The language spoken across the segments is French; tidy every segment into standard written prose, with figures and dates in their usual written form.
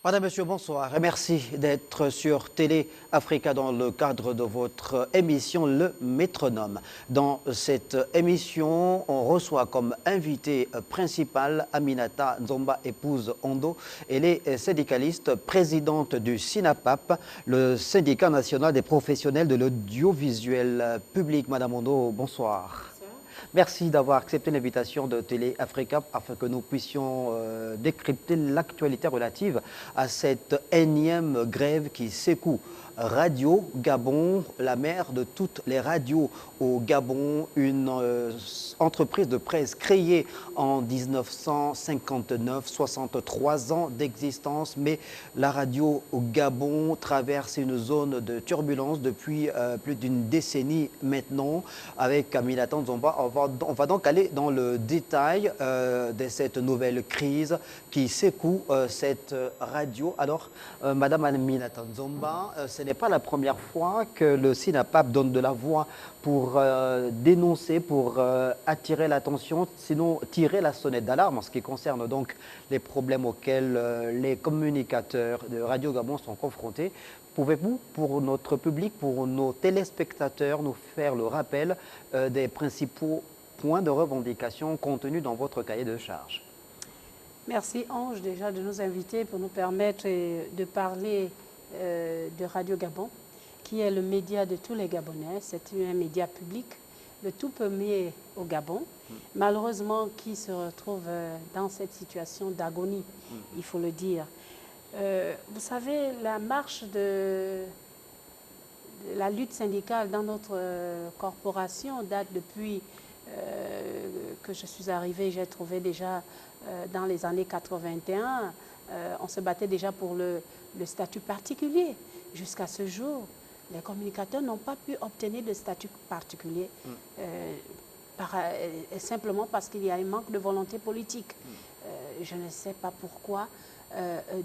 Madame, Monsieur, bonsoir et merci d'être sur Télé Africa dans le cadre de votre émission Le Métronome. Dans cette émission, on reçoit comme invité principal Aminata Nzomba, épouse Ondo. Elle est syndicaliste, présidente du SINAPAP, le syndicat national des professionnels de l'audiovisuel public. Madame Ondo, bonsoir. Merci d'avoir accepté l'invitation de Télé Africa afin que nous puissions décrypter l'actualité relative à cette énième grève qui secoue Radio Gabon, la mère de toutes les radios au Gabon, une entreprise de presse créée en 1959, 63 ans d'existence, mais la radio au Gabon traverse une zone de turbulence depuis plus d'une décennie maintenant. Avec Aminata Nzomba, on va donc aller dans le détail de cette nouvelle crise qui secoue cette radio. Alors, Madame Aminata Nzomba, ce n'est pas la première fois que le SINAPAP donne de la voix pour dénoncer, pour attirer l'attention, sinon tirer la sonnette d'alarme en ce qui concerne donc les problèmes auxquels les communicateurs de Radio Gabon sont confrontés. Pouvez-vous, pour notre public, pour nos téléspectateurs, nous faire le rappel des principaux points de revendication contenus dans votre cahier de charge? Merci Ange déjà de nous inviter pour nous permettre de parler de Radio Gabon, qui est le média de tous les Gabonais. C'est un média public, le tout premier au Gabon, malheureusement qui se retrouve dans cette situation d'agonie, il faut le dire. Vous savez, la marche de la lutte syndicale dans notre corporation date depuis que je suis arrivée. J'ai trouvé déjà dans les années 81, on se battait déjà pour le statut particulier. Jusqu'à ce jour, les communicateurs n'ont pas pu obtenir de statut particulier simplement parce qu'il y a un manque de volonté politique. Je ne sais pas pourquoi.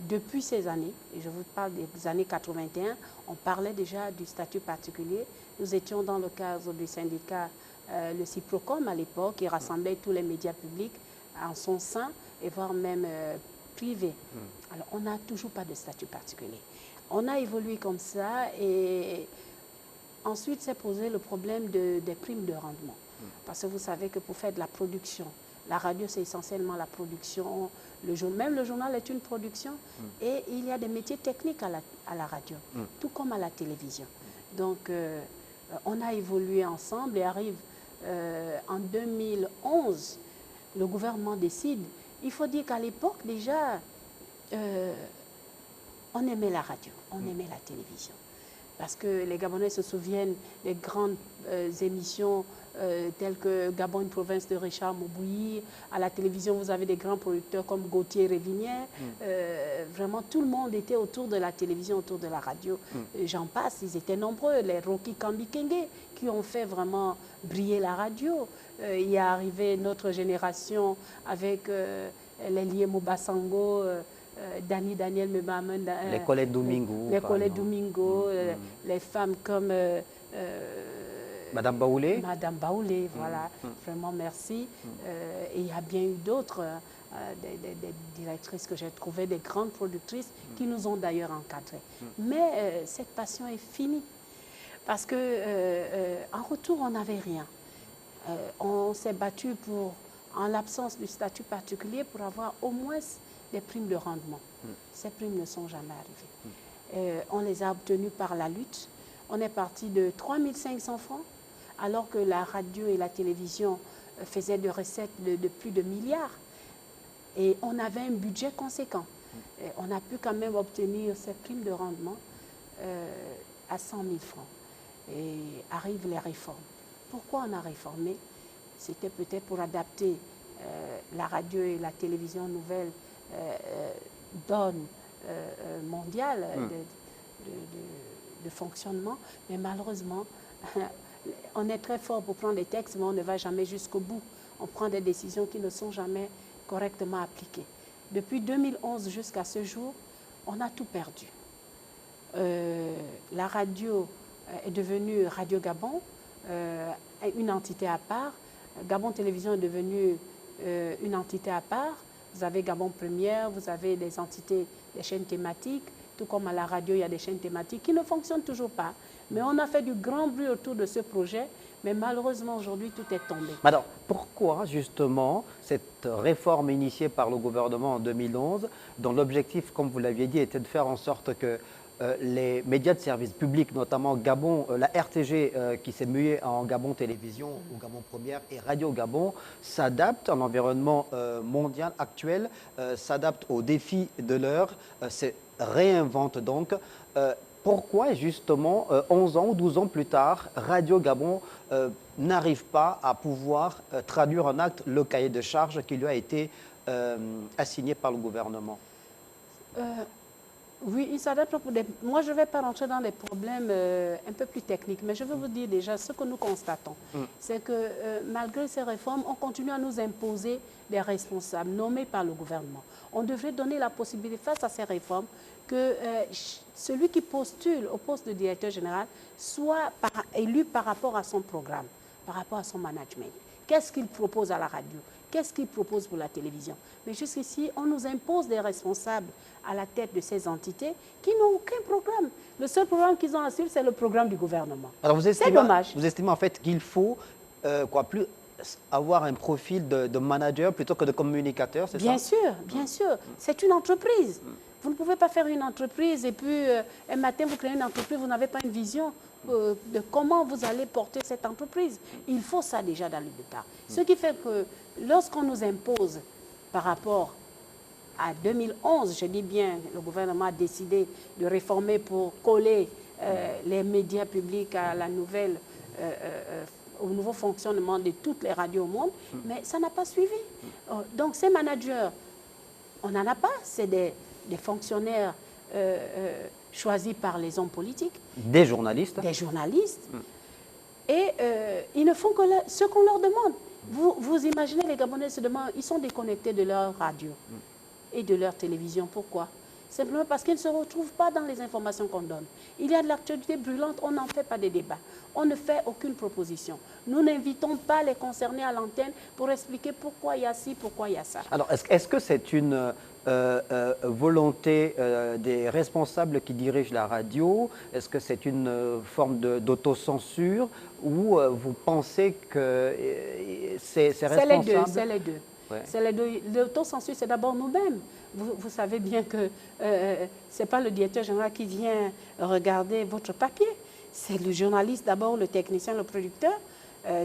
Depuis ces années, et je vous parle des années 81, on parlait déjà du statut particulier. Nous étions dans le cadre du syndicat, le CIPROCOM à l'époque, qui rassemblait tous les médias publics en son sein, et voire même privés. Alors, on n'a toujours pas de statut particulier. On a évolué comme ça, et ensuite s'est posé le problème des primes de rendement. Parce que vous savez que pour faire de la production, la radio, c'est essentiellement la production. Même le journal est une production. Et il y a des métiers techniques à la radio, tout comme à la télévision. Donc, on a évolué ensemble et arrive en 2011, le gouvernement décide. Il faut dire qu'à l'époque, déjà, on aimait la radio, on aimait la télévision. Parce que les Gabonais se souviennent des grandes émissions telles que Gabon, une province de Richard Moubouyi. À la télévision, vous avez des grands producteurs comme Gauthier Révinière. Vraiment, tout le monde était autour de la télévision, autour de la radio. J'en passe, ils étaient nombreux. Les Rocky Kambikenge qui ont fait vraiment briller la radio. Il est arrivé notre génération avec les liés Mobasango, Daniel Mebamen, les Colette Domingo. Les Colette Domingo, les femmes comme Madame Baoulé. Madame Baoulé, voilà. Vraiment, merci. Et il y a bien eu d'autres, des directrices que j'ai trouvées, des grandes productrices qui nous ont d'ailleurs encadrés. Mais cette passion est finie. Parce qu'en retour, on n'avait rien. On s'est battu en l'absence du statut particulier, pour avoir au moins des primes de rendement. Ces primes ne sont jamais arrivées. On les a obtenues par la lutte. On est parti de 3 500 francs, alors que la radio et la télévision faisaient des recettes de plus de milliards. Et on avait un budget conséquent. Et on a pu quand même obtenir ces primes de rendement à 100 000 francs. Et arrivent les réformes. Pourquoi on a réformé? C'était peut-être pour adapter la radio et la télévision nouvelle donne mondiale de fonctionnement, mais malheureusement, on est très fort pour prendre des textes, mais on ne va jamais jusqu'au bout. On prend des décisions qui ne sont jamais correctement appliquées. Depuis 2011 jusqu'à ce jour, on a tout perdu. La radio est devenue Radio Gabon, une entité à part. Gabon Télévision est devenue une entité à part. vous avez Gabon Première, vous avez des entités, des chaînes thématiques, tout comme à la radio, il y a des chaînes thématiques qui ne fonctionnent toujours pas. Mais on a fait du grand bruit autour de ce projet, mais malheureusement aujourd'hui tout est tombé. Alors, pourquoi justement cette réforme initiée par le gouvernement en 2011, dont l'objectif, comme vous l'aviez dit, était de faire en sorte que les médias de service public, notamment Gabon, la RTG qui s'est muée en Gabon Télévision ou Gabon Première et Radio Gabon, s'adaptent à l'environnement mondial actuel, s'adaptent aux défis de l'heure, se réinventent donc. Pourquoi justement 11 ans ou 12 ans plus tard, Radio Gabon n'arrive pas à pouvoir traduire en acte le cahier de charges qui lui a été assigné par le gouvernement? Oui, il s'adapte pour des... Moi, je ne vais pas rentrer dans les problèmes un peu plus techniques, mais je vais vous dire déjà ce que nous constatons. C'est que malgré ces réformes, on continue à nous imposer des responsables nommés par le gouvernement. On devrait donner la possibilité, face à ces réformes, que celui qui postule au poste de directeur général soit élu par rapport à son programme, par rapport à son management. Qu'est-ce qu'il propose à la radio? Qu'est-ce qu'il propose pour la télévision? Mais jusqu'ici, on nous impose des responsables à la tête de ces entités qui n'ont aucun programme. Le seul programme qu'ils ont à suivre, c'est le programme du gouvernement. Alors c'est dommage. Vous estimez en fait qu'il faut plus avoir un profil de manager plutôt que de communicateur, c'est ça? Bien sûr, bien sûr. C'est une entreprise. Vous ne pouvez pas faire une entreprise et puis un matin, vous créez une entreprise, vous n'avez pas une vision de comment vous allez porter cette entreprise. Il faut ça déjà dans le départ. Ce qui fait que lorsqu'on nous impose par rapport à 2011, je dis bien, le gouvernement a décidé de réformer pour coller les médias publics à la nouvelle, au nouveau fonctionnement de toutes les radios au monde, mais ça n'a pas suivi. Donc ces managers, on n'en a pas, c'est des fonctionnaires choisis par les hommes politiques. Des journalistes. Des journalistes. Et ils ne font que ce qu'on leur demande. Vous imaginez, les Gabonais se demandent, ils sont déconnectés de leur radio et de leur télévision. Pourquoi? Simplement parce qu'ils ne se retrouvent pas dans les informations qu'on donne. Il y a de l'actualité brûlante, on n'en fait pas des débats. On ne fait aucune proposition. Nous n'invitons pas les concernés à l'antenne pour expliquer pourquoi il y a ci, pourquoi il y a ça. Alors, est-ce que c'est une volonté des responsables qui dirigent la radio? Est-ce que c'est une forme d'autocensure ou vous pensez que ces responsables... C'est les deux. C'est les deux. L'autocensure, c'est d'abord nous-mêmes. Vous savez bien que ce n'est pas le directeur général qui vient regarder votre papier. C'est le journaliste d'abord, le technicien, le producteur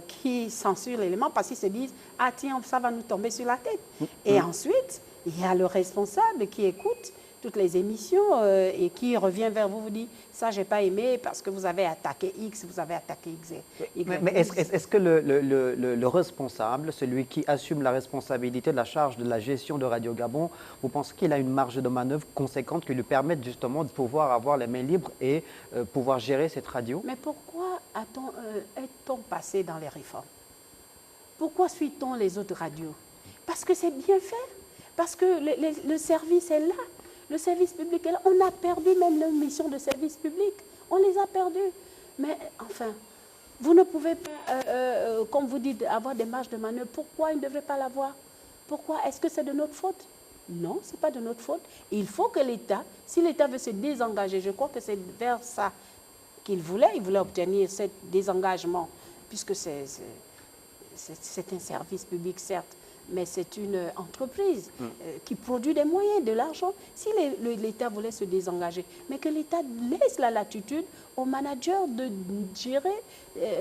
qui censure l'élément parce qu'ils se disent « Ah tiens, ça va nous tomber sur la tête ». Et ensuite, il y a le responsable qui écoute toutes les émissions et qui revient vers vous, vous dit « ça, je n'ai pas aimé parce que vous avez attaqué X, vous avez attaqué Y ». Mais est-ce que le responsable, celui qui assume la responsabilité de la charge de la gestion de Radio Gabon, vous pensez qu'il a une marge de manœuvre conséquente qui lui permette justement de pouvoir avoir les mains libres et pouvoir gérer cette radio? Mais pourquoi est-on passé dans les réformes? Pourquoi suit-on les autres radios? Parce que c'est bien fait, parce que le service est là. Le service public est là. On a perdu même nos missions de service public. On les a perdues. Mais enfin, vous ne pouvez pas, comme vous dites, avoir des marges de manœuvre. Pourquoi ils ne devraient pas l'avoir? Pourquoi? Est-ce que c'est de notre faute? Non, ce n'est pas de notre faute. Il faut que l'État, si l'État veut se désengager, je crois que c'est vers ça qu'il voulait. Il voulait obtenir ce désengagement, puisque c'est un service public, certes, mais c'est une entreprise qui produit des moyens, de l'argent. Si l'État voulait se désengager, mais que l'État laisse la latitude aux managers de gérer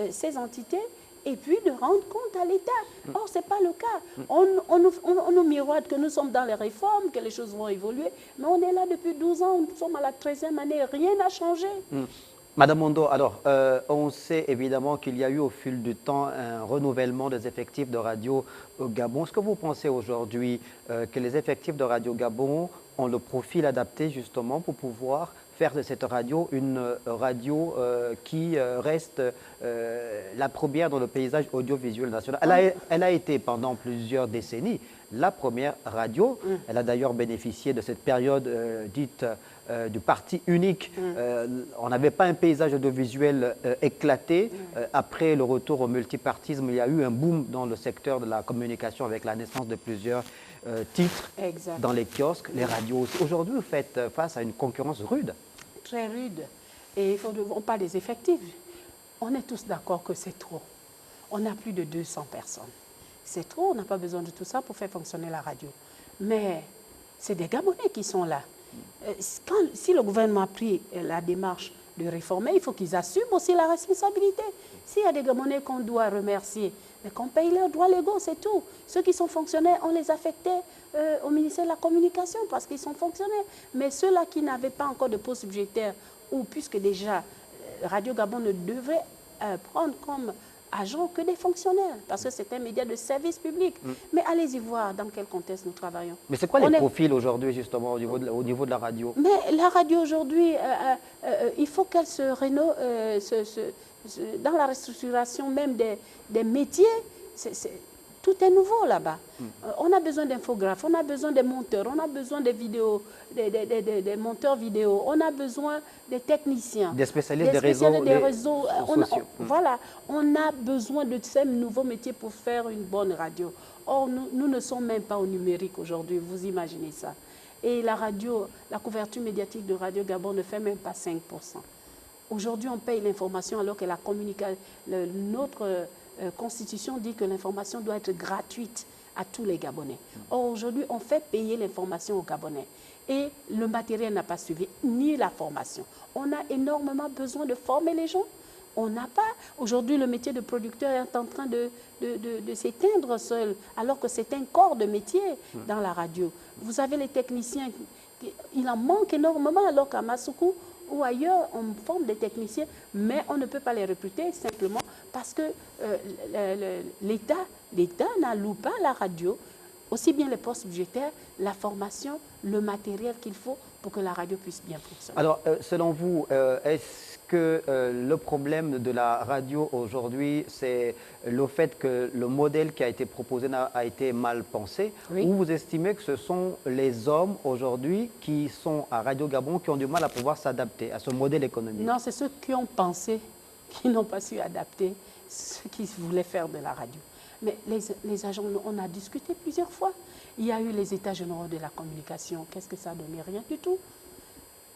ces entités et puis de rendre compte à l'État. Or, ce n'est pas le cas. On nous miroite que nous sommes dans les réformes, que les choses vont évoluer, mais on est là depuis 12 ans, nous sommes à la 13e année, rien n'a changé. Madame Mondo, alors, on sait évidemment qu'il y a eu au fil du temps un renouvellement des effectifs de Radio Gabon. Est-ce que vous pensez aujourd'hui que les effectifs de Radio Gabon ont le profil adapté justement pour pouvoir faire de cette radio une radio qui reste la première dans le paysage audiovisuel national? Elle a été pendant plusieurs décennies la première radio. Elle a d'ailleurs bénéficié de cette période dite du parti unique. On n'avait pas un paysage audiovisuel éclaté. Après le retour au multipartisme, il y a eu un boom dans le secteur de la communication avec la naissance de plusieurs titres dans les kiosques, les radios aussi. Aujourd'hui, vous faites face à une concurrence rude. Très rude. Et on parle des effectifs. On est tous d'accord que c'est trop. On a plus de 200 personnes. C'est trop, on n'a pas besoin de tout ça pour faire fonctionner la radio. Mais c'est des Gabonais qui sont là. Si le gouvernement a pris la démarche de réformer, il faut qu'ils assument aussi la responsabilité. S'il y a des Gabonais qu'on doit remercier, mais qu'on paye leurs droits légaux, c'est tout. Ceux qui sont fonctionnaires, on les affectait au ministère de la Communication parce qu'ils sont fonctionnaires. Mais ceux-là qui n'avaient pas encore de poste budgétaire, ou puisque déjà Radio Gabon ne devrait prendre comme agents que des fonctionnaires, parce que c'est un média de service public. Mais allez-y voir dans quel contexte nous travaillons. Mais c'est quoi les profils aujourd'hui, justement, au niveau de la radio? Mais la radio aujourd'hui, il faut qu'elle se rénove, dans la restructuration même des métiers, tout est nouveau là-bas. On a besoin d'infographes, on a besoin des monteurs, on a besoin des vidéos, des monteurs vidéo, on a besoin des techniciens. Des spécialistes des réseaux sociaux. Voilà, on a besoin de ces nouveaux métiers pour faire une bonne radio. Or, nous ne sommes même pas au numérique aujourd'hui, vous imaginez ça. Et la radio, la couverture médiatique de Radio Gabon ne fait même pas 5%. Aujourd'hui, on paye l'information alors que notre Constitution dit que l'information doit être gratuite à tous les Gabonais. Or, aujourd'hui, on fait payer l'information aux Gabonais. Et le matériel n'a pas suivi, ni la formation. On a énormément besoin de former les gens. On n'a pas... Aujourd'hui, le métier de producteur est en train de s'éteindre seul, alors que c'est un corps de métier dans la radio. Vous avez les techniciens, il en manque énormément, alors qu'à Massoukou, ou ailleurs, on forme des techniciens, mais on ne peut pas les recruter simplement parce que l'État n'alloue pas la radio, aussi bien les postes budgétaires, la formation, le matériel qu'il faut pour que la radio puisse bien fonctionner. Alors, selon vous, est-ce que le problème de la radio aujourd'hui, c'est le fait que le modèle qui a été proposé a été mal pensé, ou vous estimez que ce sont les hommes aujourd'hui qui sont à Radio Gabon qui ont du mal à pouvoir s'adapter à ce modèle économique? Non, c'est ceux qui ont pensé, qui n'ont pas su adapter ce qu'ils voulaient faire de la radio. Mais les agents, on a discuté plusieurs fois. Il y a eu les états généraux de la communication. Qu'est-ce que ça a donné? Rien du tout.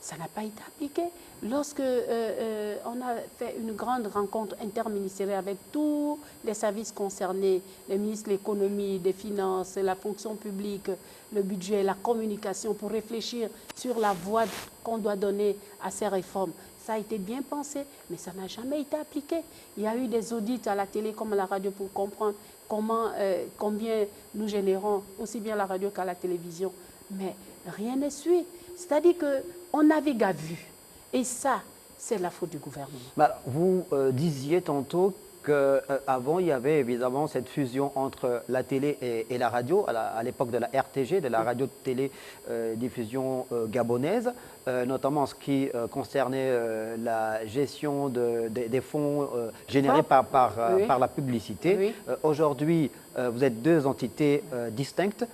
Ça n'a pas été appliqué. Lorsque on a fait une grande rencontre interministérielle avec tous les services concernés, les ministres de l'économie, des finances, la fonction publique, le budget, la communication, pour réfléchir sur la voie qu'on doit donner à ces réformes, ça a été bien pensé, mais ça n'a jamais été appliqué. Il y a eu des audits à la télé comme à la radio pour comprendre combien nous générons, aussi bien à la radio qu'à la télévision. Mais rien n'est suivi. C'est-à-dire qu'on navigue à vue. Et ça, c'est la faute du gouvernement. Vous disiez tantôt qu'avant, il y avait évidemment cette fusion entre la télé et la radio, à l'époque de la RTG, de la radio-télé-diffusion gabonaise, notamment en ce qui concernait la gestion des fonds générés par la publicité. Aujourd'hui, vous êtes deux entités distinctes.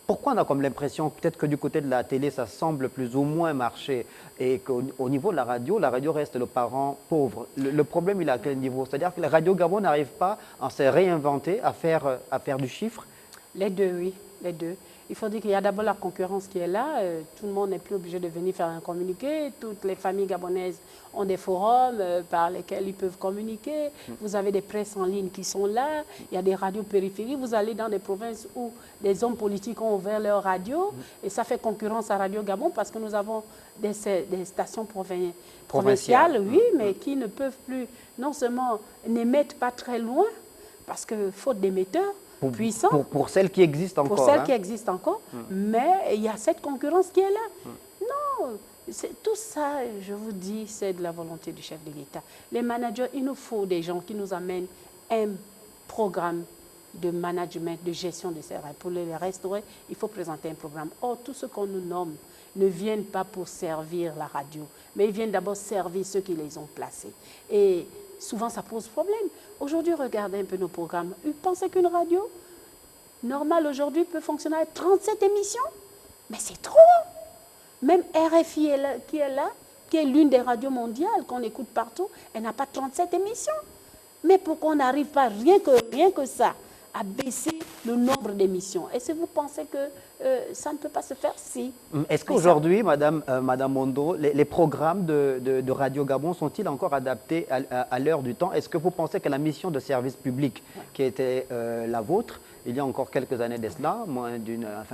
Pourquoi on a comme l'impression, peut-être que du côté de la télé, ça semble plus ou moins marcher et qu'au niveau de la radio reste le parent pauvre. Le problème, il est à quel niveau? C'est-à-dire que la radio Gabon n'arrive pas à se réinventer, à faire du chiffre? Les deux, oui, les deux. Il faut dire qu'il y a d'abord la concurrence qui est là. Tout le monde n'est plus obligé de venir faire un communiqué. Toutes les familles gabonaises ont des forums par lesquels ils peuvent communiquer. Vous avez des presses en ligne qui sont là. Il y a des radios périphériques. Vous allez dans des provinces où des hommes politiques ont ouvert leur radio. Et ça fait concurrence à Radio Gabon parce que nous avons des stations provinciales, oui, mais qui ne peuvent plus, non seulement n'émettent pas très loin, parce que faute d'émetteurs, puissants. Pour celles qui existent encore. Pour celles qui existent encore, mais il y a cette concurrence qui est là. Non, tout ça, je vous dis, c'est de la volonté du chef de l'État. Les managers, il nous faut des gens qui nous amènent un programme de management, de gestion des services. Pour les restaurer, il faut présenter un programme. Or, tout ce qu'on nous nomme ne viennent pas pour servir la radio, mais ils viennent d'abord servir ceux qui les ont placés. Et souvent, ça pose problème. Aujourd'hui, regardez un peu nos programmes. Vous pensez qu'une radio normale aujourd'hui peut fonctionner avec 37 émissions? Mais c'est trop! Même RFI qui est là, qui est l'une des radios mondiales qu'on écoute partout, elle n'a pas 37 émissions. Mais pourquoi on n'arrive pas, rien que ça, à baisser le nombre d'émissions? Et si vous pensez que ça ne peut pas se faire, si. Est-ce qu'aujourd'hui, Madame Mondo, les programmes de Radio Gabon sont-ils encore adaptés à l'heure du temps? Est-ce que vous pensez que la mission de service public qui était la vôtre, il y a encore quelques années de cela,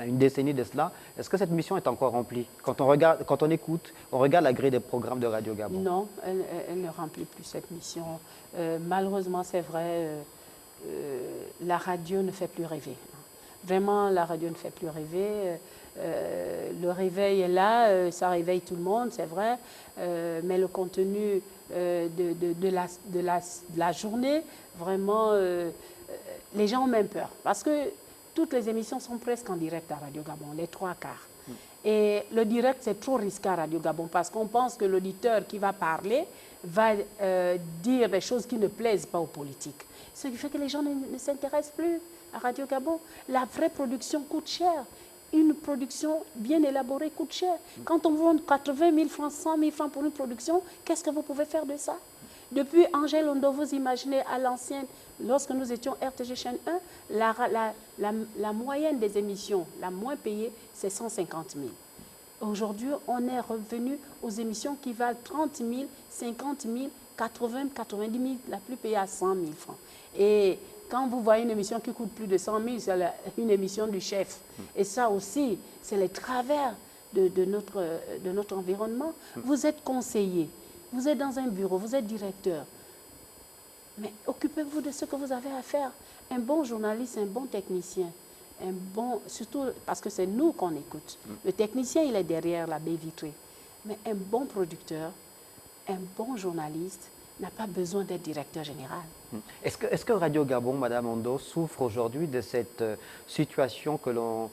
une décennie de cela, est-ce que cette mission est encore remplie? Quand on écoute, on regarde la grille des programmes de Radio Gabon. Non, elle ne remplit plus cette mission. Malheureusement, c'est vrai, la radio ne fait plus rêver. Vraiment, la radio ne fait plus rêver. Le réveil est là, ça réveille tout le monde, c'est vrai, mais le contenu de la journée, vraiment, les gens ont même peur. Parce que toutes les émissions sont presque en direct à Radio Gabon, les 3 quarts. Et le direct, c'est trop risqué à Radio Gabon parce qu'on pense que l'auditeur qui va parler va dire des choses qui ne plaisent pas aux politiques. Ce qui fait que les gens ne s'intéressent plus à Radio Gabon. La vraie production coûte cher. Une production bien élaborée coûte cher. Quand on vend 80 000 francs, 100 000 francs pour une production, qu'est-ce que vous pouvez faire de ça? Depuis Angèle Ondo, vous imaginez à l'ancienne, lorsque nous étions RTG chaîne 1, la moyenne des émissions, la moins payée, c'est 150 000. Aujourd'hui, on est revenu aux émissions qui valent 30 000, 50 000, 80 000, 90 000, la plus payée à 100 000 francs. Et quand vous voyez une émission qui coûte plus de 100 000, c'est une émission du chef. Et ça aussi, c'est les travers de notre environnement. Vous êtes conseiller, vous êtes dans un bureau, vous êtes directeur. Mais occupez-vous de ce que vous avez à faire. Un bon journaliste, un bon technicien, surtout parce que c'est nous qu'on écoute. Le technicien, il est derrière la baie vitrée. Mais un bon producteur, un bon journaliste n'a pas besoin d'être directeur général. Est-ce que Radio Gabon, Madame Ondo, souffre aujourd'hui de cette situation que l'on...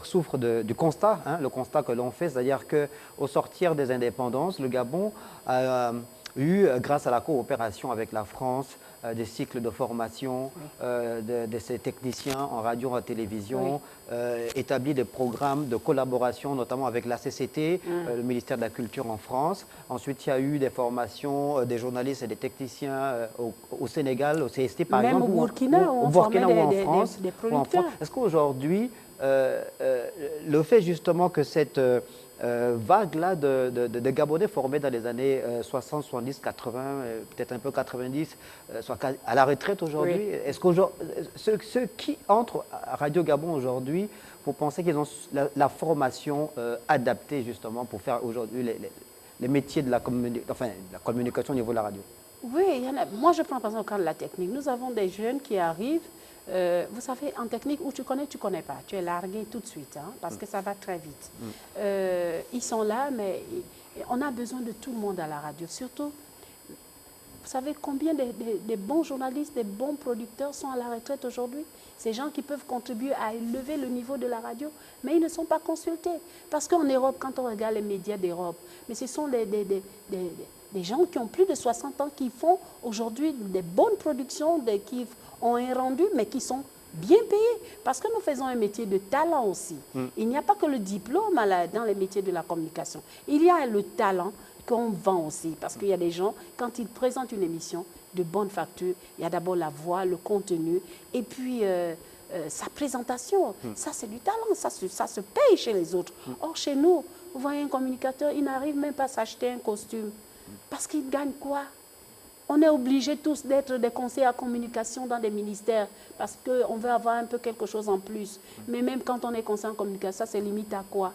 souffre du constat, le constat que l'on fait, c'est-à-dire qu'au sortir des indépendances, le Gabon a eu, grâce à la coopération avec la France, des cycles de formation de ces techniciens en radio, en télévision, établi des programmes de collaboration, notamment avec la CCT, le ministère de la Culture en France. Ensuite, il y a eu des formations des journalistes et des techniciens au Sénégal, au CST par exemple, au Burkina, ou en France. Est-ce qu'aujourd'hui, le fait justement que cette vague-là de Gabonais formés dans les années 60, 70, 80, peut-être un peu 90, soit à la retraite aujourd'hui. Est-ce que ceux qui entrent à Radio Gabon aujourd'hui, vous pensez qu'ils ont la formation adaptée justement pour faire aujourd'hui les métiers de la communication au niveau de la radio? Oui, il y en a. Moi je prends par exemple le cas de la technique. Nous avons des jeunes qui arrivent. Vous savez, en technique, où tu connais pas. Tu es largué tout de suite, parce que ça va très vite. Ils sont là, mais on a besoin de tout le monde à la radio. Surtout, vous savez combien des bons journalistes, des bons producteurs sont à la retraite aujourd'hui? Ces gens qui peuvent contribuer à élever le niveau de la radio, mais ils ne sont pas consultés. Parce qu'en Europe, quand on regarde les médias d'Europe, mais ce sont des gens qui ont plus de 60 ans qui font aujourd'hui des bonnes productions, qui ont un rendu, mais qui sont bien payés. Parce que nous faisons un métier de talent aussi. Il n'y a pas que le diplôme dans les métiers de la communication. Il y a le talent qu'on vend aussi. Parce qu'il y a des gens, quand ils présentent une émission de bonne facture, il y a d'abord la voix, le contenu, et puis sa présentation. Ça, c'est du talent. Ça se paye chez les autres. Or, chez nous, vous voyez un communicateur, il n'arrive même pas à s'acheter un costume. Parce qu'il gagne quoi? On est obligés tous d'être des conseillers à communication dans des ministères parce qu'on veut avoir un peu quelque chose en plus. Mais même quand on est conseiller en communication, ça c'est limite à quoi?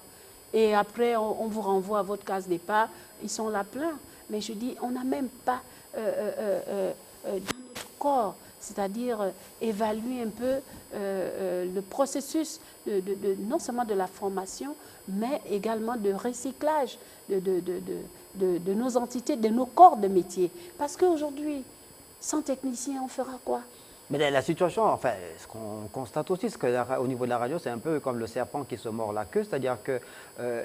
Et après, on vous renvoie à votre case départ. Ils sont là pleins. Mais je dis, on n'a même pas dans notre corps, c'est-à-dire évaluer un peu le processus non seulement de la formation, mais également de recyclage de nos entités, de nos corps de métier. Parce qu'aujourd'hui, sans technicien, on fera quoi? Mais la situation, enfin, ce qu'on constate aussi, c'est qu'au niveau de la radio, c'est un peu comme le serpent qui se mord la queue, c'est-à-dire que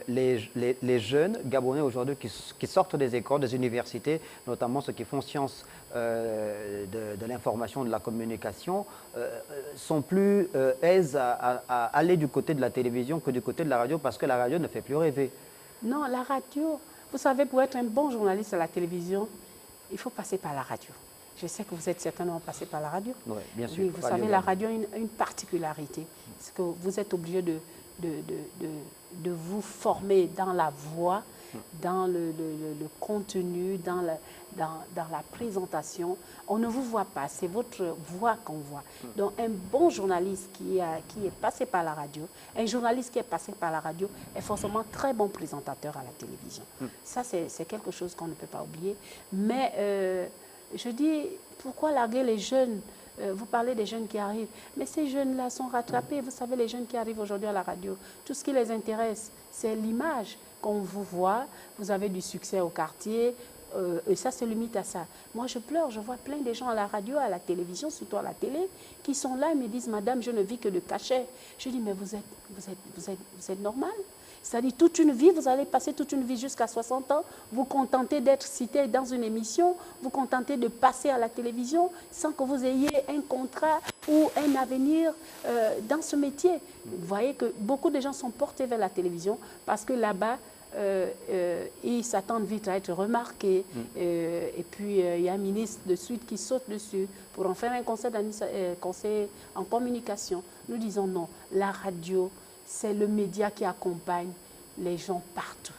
les jeunes Gabonais aujourd'hui qui sortent des écoles, des universités, notamment ceux qui font sciences de l'information, de la communication, sont plus aises à aller du côté de la télévision que du côté de la radio, parce que la radio ne fait plus rêver. Non, la radio, vous savez, pour être un bon journaliste à la télévision, il faut passer par la radio. Je sais que vous êtes certainement passé par la radio. Oui, bien sûr. Oui, vous savez, la radio a une particularité. C'est que vous êtes obligé de vous former dans la voix, dans le contenu, dans la présentation. On ne vous voit pas, c'est votre voix qu'on voit. Donc, un bon journaliste qui est passé par la radio, un journaliste qui est passé par la radio est forcément très bon présentateur à la télévision. Ça, c'est quelque chose qu'on ne peut pas oublier. Mais je dis, pourquoi larguer les jeunes? Vous parlez des jeunes qui arrivent, mais ces jeunes-là sont rattrapés. Vous savez, les jeunes qui arrivent aujourd'hui à la radio, tout ce qui les intéresse, c'est l'image qu'on vous voit. Vous avez du succès au quartier, et ça se limite à ça. Moi, je pleure, je vois plein de gens à la radio, à la télévision, surtout à la télé, qui sont là et me disent, madame, je ne vis que de cachet. Je dis, mais vous êtes normal? C'est-à-dire, toute une vie, vous allez passer toute une vie jusqu'à 60 ans, vous contentez d'être cité dans une émission, vous contentez de passer à la télévision sans que vous ayez un contrat ou un avenir dans ce métier. Vous voyez que beaucoup de gens sont portés vers la télévision parce que là-bas, ils s'attendent vite à être remarqués. Et puis, il y a un ministre de suite qui saute dessus pour en faire un conseil en communication. Nous disons non, la radio, c'est le média qui accompagne les gens partout.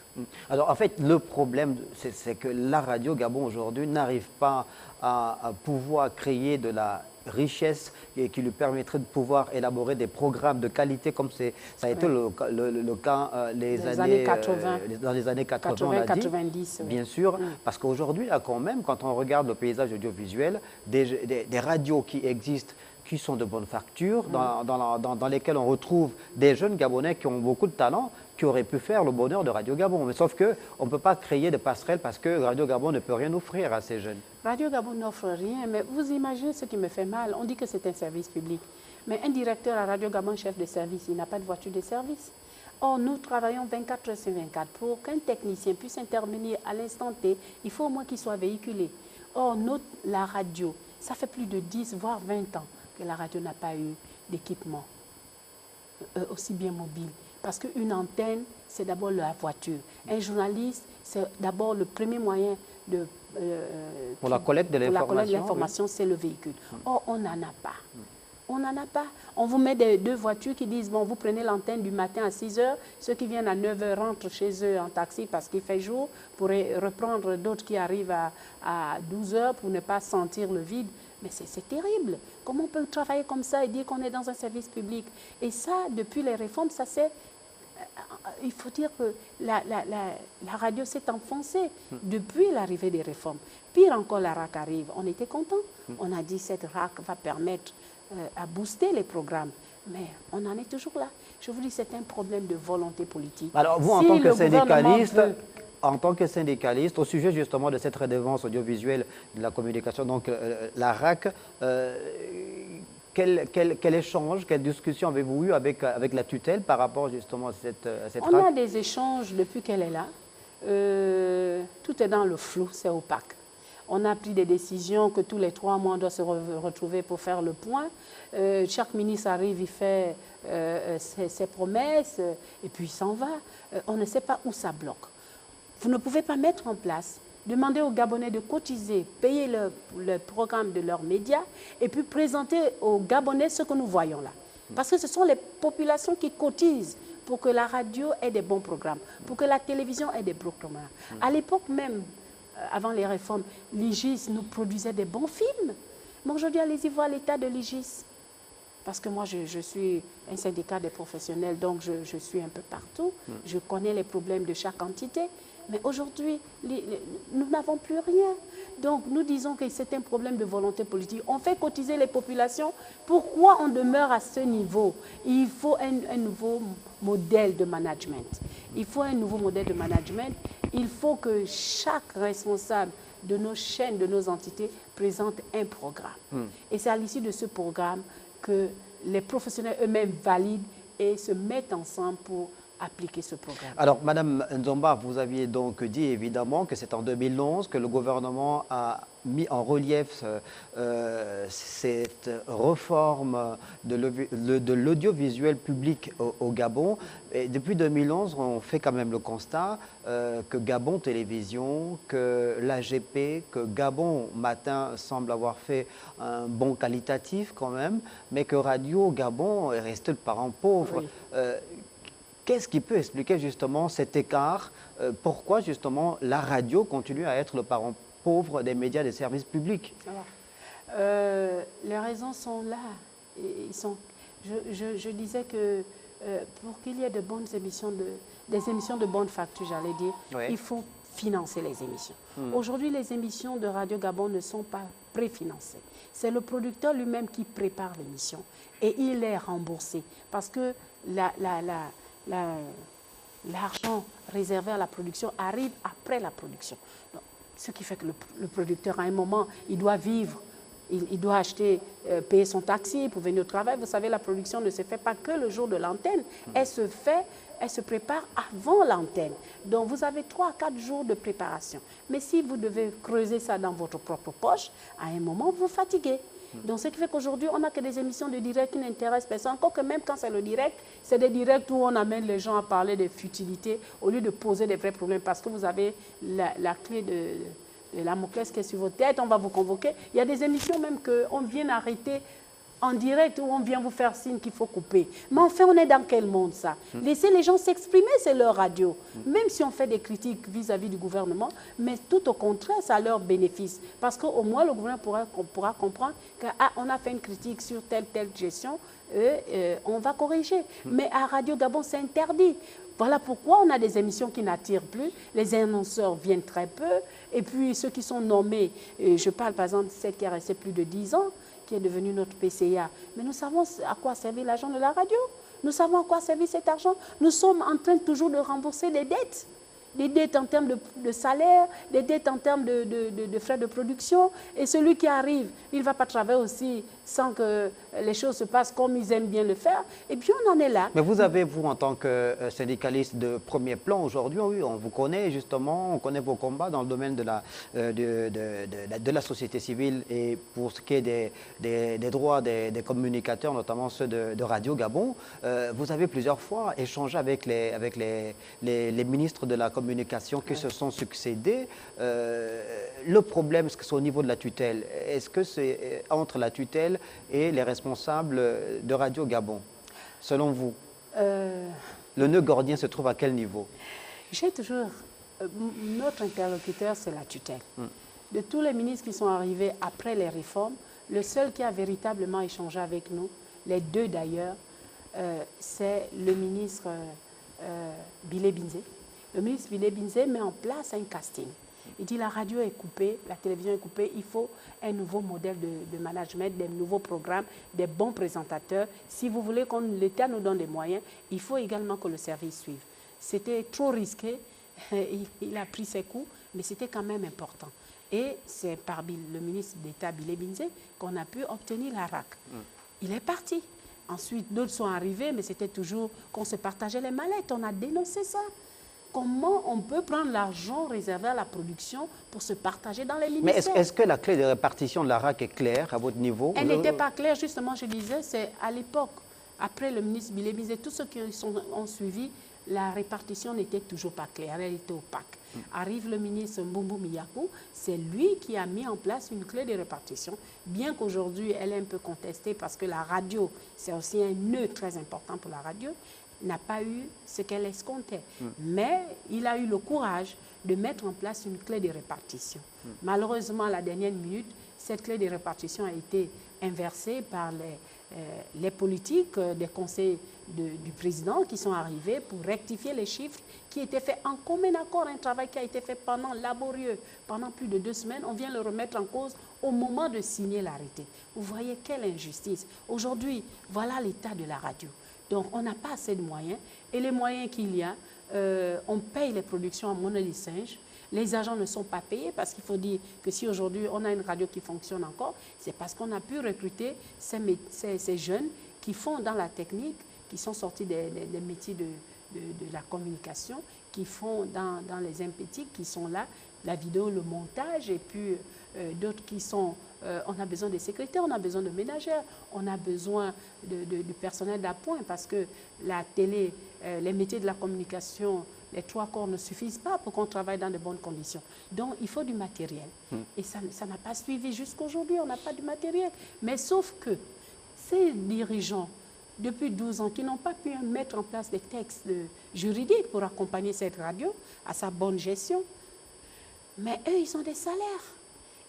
Alors, en fait, le problème, c'est que la radio Gabon aujourd'hui n'arrive pas à pouvoir créer de la richesse et qui lui permettrait de pouvoir élaborer des programmes de qualité comme ça a été le cas les années 80, dans les années 80, 90, oui. Bien sûr, parce qu'aujourd'hui, quand même, quand on regarde le paysage audiovisuel, des radios qui existent, qui sont de bonne facture, dans lesquelles on retrouve des jeunes Gabonais qui ont beaucoup de talent, qui auraient pu faire le bonheur de Radio Gabon. Mais sauf qu'on ne peut pas créer de passerelles parce que Radio Gabon ne peut rien offrir à ces jeunes. Radio Gabon n'offre rien, mais vous imaginez ce qui me fait mal. On dit que c'est un service public. Mais un directeur à Radio Gabon, chef de service, il n'a pas de voiture de service. Or, nous travaillons 24 heures sur 24. Pour qu'un technicien puisse intervenir à l'instant T, il faut au moins qu'il soit véhiculé. Or, la radio, ça fait plus de 10, voire 20 ans que la radio n'a pas eu d'équipement aussi bien mobile. Parce qu'une antenne, c'est d'abord la voiture. Un journaliste, c'est d'abord le premier moyen pour la collecte de l'information, c'est le véhicule. Or, on n'en a pas. On n'en a pas. On vous met deux voitures qui disent, bon, vous prenez l'antenne du matin à 6 h, ceux qui viennent à 9 h rentrent chez eux en taxi parce qu'il fait jour, pour reprendre d'autres qui arrivent à 12 h pour ne pas sentir le vide. Mais c'est terrible. Comment on peut travailler comme ça et dire qu'on est dans un service public? Et ça, depuis les réformes, ça c'est... Il faut dire que la radio s'est enfoncée depuis l'arrivée des réformes. Pire encore, la RAC arrive. On était contents. On a dit que cette RAC va permettre à booster les programmes. Mais on en est toujours là. Je vous dis, c'est un problème de volonté politique. Alors, vous, en tant que syndicaliste, au sujet justement de cette redevance audiovisuelle de la communication, donc la RAC, quel échange, quelle discussion avez-vous eu avec la tutelle par rapport justement à cette RAC? On a des échanges depuis qu'elle est là. Tout est dans le flou, c'est opaque. On a pris des décisions que tous les 3 mois, on doit se retrouver pour faire le point. Chaque ministre arrive, il fait ses promesses et puis il s'en va. On ne sait pas où ça bloque. Vous ne pouvez pas mettre en place, demander aux Gabonais de cotiser, payer le programme de leurs médias et puis présenter aux Gabonais ce que nous voyons là. Parce que ce sont les populations qui cotisent pour que la radio ait des bons programmes, pour que la télévision ait des bons programmes. À l'époque même, avant les réformes, l'IGIS nous produisait des bons films. Mais aujourd'hui, allez-y voir l'état de l'IGIS. Parce que moi, je suis un syndicat des professionnels, donc je suis un peu partout. Je connais les problèmes de chaque entité. Mais aujourd'hui, nous n'avons plus rien. Donc, nous disons que c'est un problème de volonté politique. On fait cotiser les populations. Pourquoi on demeure à ce niveau? Il faut un nouveau modèle de management. Il faut un nouveau modèle de management. Il faut que chaque responsable de nos chaînes, de nos entités, présente un programme. Et c'est à l'issue de ce programme que les professionnels eux-mêmes valident et se mettent ensemble pour appliquer ce programme. Alors, Madame Nzomba, vous aviez donc dit évidemment que c'est en 2011 que le gouvernement a mis en relief cette réforme de l'audiovisuel public au Gabon. Et depuis 2011, on fait quand même le constat que Gabon Télévision, que l'AGP, que Gabon Matin semble avoir fait un bon qualitatif quand même, mais que Radio Gabon est resté le parent pauvre. Oui. Qu'est-ce qui peut expliquer justement cet écart? Pourquoi justement la radio continue à être le parent pauvre des médias des services publics? Alors, les raisons sont là. Ils sont, je disais que pour qu'il y ait de bonnes émissions, des émissions de bonne facture, j'allais dire, oui, il faut financer les émissions. Aujourd'hui, les émissions de Radio Gabon ne sont pas préfinancées. C'est le producteur lui-même qui prépare l'émission et il est remboursé parce que l'argent réservé à la production arrive après la production. Donc, ce qui fait que le producteur, à un moment, il doit vivre, il doit acheter, payer son taxi pour venir au travail. Vous savez, la production ne se fait pas que le jour de l'antenne. Elle se prépare avant l'antenne. Donc, vous avez 3 à 4 jours de préparation. Mais si vous devez creuser ça dans votre propre poche, à un moment, vous vous fatiguez. Donc, ce qui fait qu'aujourd'hui, on n'a que des émissions de direct qui n'intéressent personne. Encore que même quand c'est le direct, c'est des directs où on amène les gens à parler de futilités au lieu de poser des vrais problèmes. Parce que vous avez la clé de la Damoclès qui est sur votre tête, on va vous convoquer. Il y a des émissions même qu'on vient arrêter en direct où on vient vous faire signe qu'il faut couper. Mais enfin, on est dans quel monde ça? Laissez les gens s'exprimer, c'est leur radio. Même si on fait des critiques vis-à-vis du gouvernement, mais tout au contraire, ça a leur bénéfice. Parce qu'au moins, le gouvernement pourra comprendre qu'on a fait une critique sur telle gestion, on va corriger. Mais à Radio Gabon, c'est interdit. Voilà pourquoi on a des émissions qui n'attirent plus, les annonceurs viennent très peu, et puis ceux qui sont nommés, je parle par exemple de celle qui a resté plus de 10 ans, qui est devenue notre PCA. Mais nous savons à quoi servir l'argent de la radio. Nous savons à quoi servir cet argent. Nous sommes en train toujours de rembourser des dettes. Des dettes en termes de salaire, des dettes en termes de frais de production. Et celui qui arrive, il ne va pas travailler aussi sans que les choses se passent comme ils aiment bien le faire. Et puis on en est là. Mais vous avez, vous, en tant que syndicaliste de premier plan aujourd'hui, oui, on vous connaît justement, on connaît vos combats dans le domaine de la société civile et pour ce qui est des droits des communicateurs, notamment ceux de Radio Gabon. Vous avez plusieurs fois échangé avec les ministres de la communication qui se sont succédés. Le problème, est-ce que c'est au niveau de la tutelle? Est-ce que c'est entre la tutelle et les responsables de Radio Gabon, selon vous? Le nœud gordien se trouve à quel niveau? J'ai toujours... notre interlocuteur, c'est la tutelle. De tous les ministres qui sont arrivés après les réformes, le seul qui a véritablement échangé avec nous, les deux d'ailleurs, c'est le ministre Bilé Binzé. Le ministre Bilé Binzé met en place un casting. Il dit la radio est coupée, la télévision est coupée, il faut un nouveau modèle de management, des nouveaux programmes, des bons présentateurs. Si vous voulez que l'État nous donne des moyens, il faut également que le service suive. C'était trop risqué, il a pris ses coups, mais c'était quand même important. Et c'est par le ministre d'État Bilé Binzé qu'on a pu obtenir la RAC. Il est parti. Ensuite, d'autres sont arrivés, mais c'était toujours qu'on se partageait les mallettes. On a dénoncé ça. Comment on peut prendre l'argent réservé à la production pour se partager dans les ministères? Mais est-ce que la clé de répartition de la RAC est claire à votre niveau? Elle n'était pas claire, justement, je disais, c'est à l'époque, après le ministre Bilé Binzé, tous ceux qui ont suivi, la répartition n'était toujours pas claire, elle était opaque. Arrive le ministre Mbumbu Miyakou, c'est lui qui a mis en place une clé de répartition, bien qu'aujourd'hui elle est un peu contestée parce que la radio, c'est aussi un nœud très important pour la radio, n'a pas eu ce qu'elle escomptait. Mais il a eu le courage de mettre en place une clé de répartition. Malheureusement, à la dernière minute, cette clé de répartition a été inversée par les politiques des conseils du président qui sont arrivés pour rectifier les chiffres qui étaient faits en commun accord, un travail qui a été fait laborieux, pendant plus de 2 semaines. On vient le remettre en cause au moment de signer l'arrêté. Vous voyez quelle injustice. Aujourd'hui, voilà l'état de la radio. Donc, on n'a pas assez de moyens. Et les moyens qu'il y a, on paye les productions en monnaie des singes. Les agents ne sont pas payés parce qu'il faut dire que si aujourd'hui on a une radio qui fonctionne encore, c'est parce qu'on a pu recruter ces jeunes qui font dans la technique, qui sont sortis des métiers de la communication, qui font dans les impétiques, qui sont là, la vidéo, le montage, et puis d'autres qui sont... on a besoin de secrétaires, on a besoin de ménagères, on a besoin de personnel d'appoint parce que la télé, les métiers de la communication, les 3 corps ne suffisent pas pour qu'on travaille dans de bonnes conditions. Donc, il faut du matériel. Et ça n'a pas suivi jusqu'aujourd'hui, on n'a pas de matériel. Mais sauf que ces dirigeants, depuis 12 ans, qui n'ont pas pu mettre en place des textes juridiques pour accompagner cette radio à sa bonne gestion, mais eux, ils ont des salaires.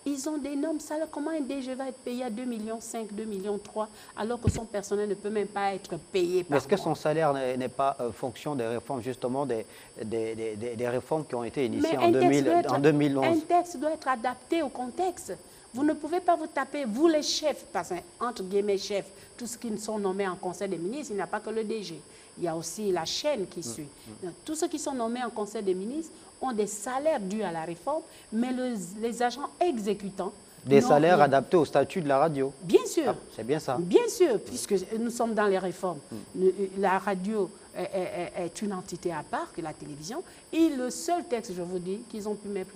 Ils ont d'énormes salaires. Comment un DG va être payé à 2,5 millions, 2,3 millions, alors que son personnel ne peut même pas être payé par mois? Est-ce que son salaire n'est pas fonction des réformes, justement, des réformes qui ont été initiées en 2011? Un texte doit être adapté au contexte. Vous ne pouvez pas vous taper, vous les chefs, parce que, entre guillemets chefs, tous ceux qui sont nommés en conseil des ministres, il n'y a pas que le DG. Il y a aussi la chaîne qui suit. Donc, tous ceux qui sont nommés en conseil des ministres ont des salaires dus à la réforme, mais les agents exécutants... Des salaires adaptés au statut de la radio. Bien sûr. Ah, c'est bien ça. Bien sûr, puisque nous sommes dans les réformes. La radio est une entité à part que la télévision. Et le seul texte, je vous dis, qu'ils ont pu mettre,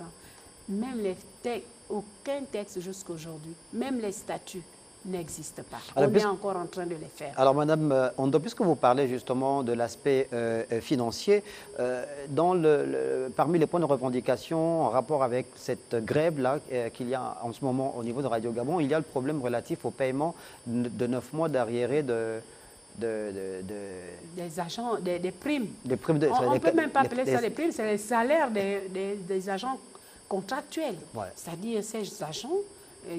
même les textes, aucun texte jusqu'aujourd'hui, même les statuts n'existent pas. Alors, on est encore en train de les faire. Alors, Madame Ondo, puisque vous parlez justement de l'aspect financier, parmi les points de revendication en rapport avec cette grève-là qu'il y a en ce moment au niveau de Radio Gabon, il y a le problème relatif au paiement de 9 mois d'arriéré des agents, des primes. Des primes on ne peut même pas appeler ça des primes, c'est les salaires des agents contractuels. Ouais. C'est-à-dire ces agents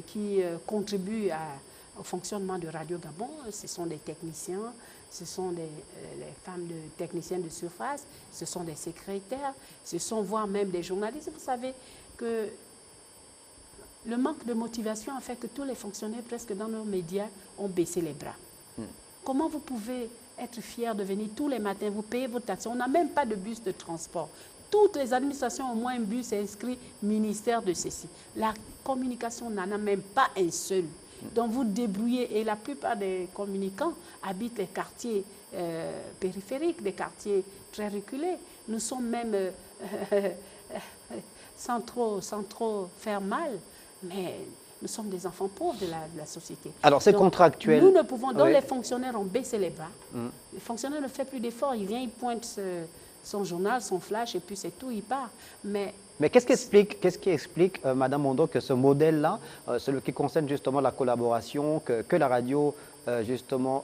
qui contribuent au fonctionnement de Radio Gabon. Ce sont des techniciens, ce sont les femmes techniciens de surface, ce sont des secrétaires, ce sont voire même des journalistes. Vous savez que le manque de motivation a fait que tous les fonctionnaires presque dans nos médias ont baissé les bras. Comment vous pouvez être fier de venir tous les matins, vous payez vos taxes, on n'a même pas de bus de transport. Toutes les administrations ont au moins un bus inscrit ministère de ceci. La communication n'en a même pas un seul. Donc vous débrouillez, et la plupart des communicants habitent les quartiers périphériques, des quartiers très reculés. Nous sommes même, sans trop faire mal, mais nous sommes des enfants pauvres de la société. Alors c'est contractuel. Nous ne pouvons, donc les fonctionnaires ont baissé les bras. Les fonctionnaires ne font plus d'efforts, il vient, il pointe son journal, son flash, et puis c'est tout, il part. Mais qu'est-ce qui explique, Madame Ondo, que ce modèle-là, celui qui concerne justement la collaboration, que la radio, justement,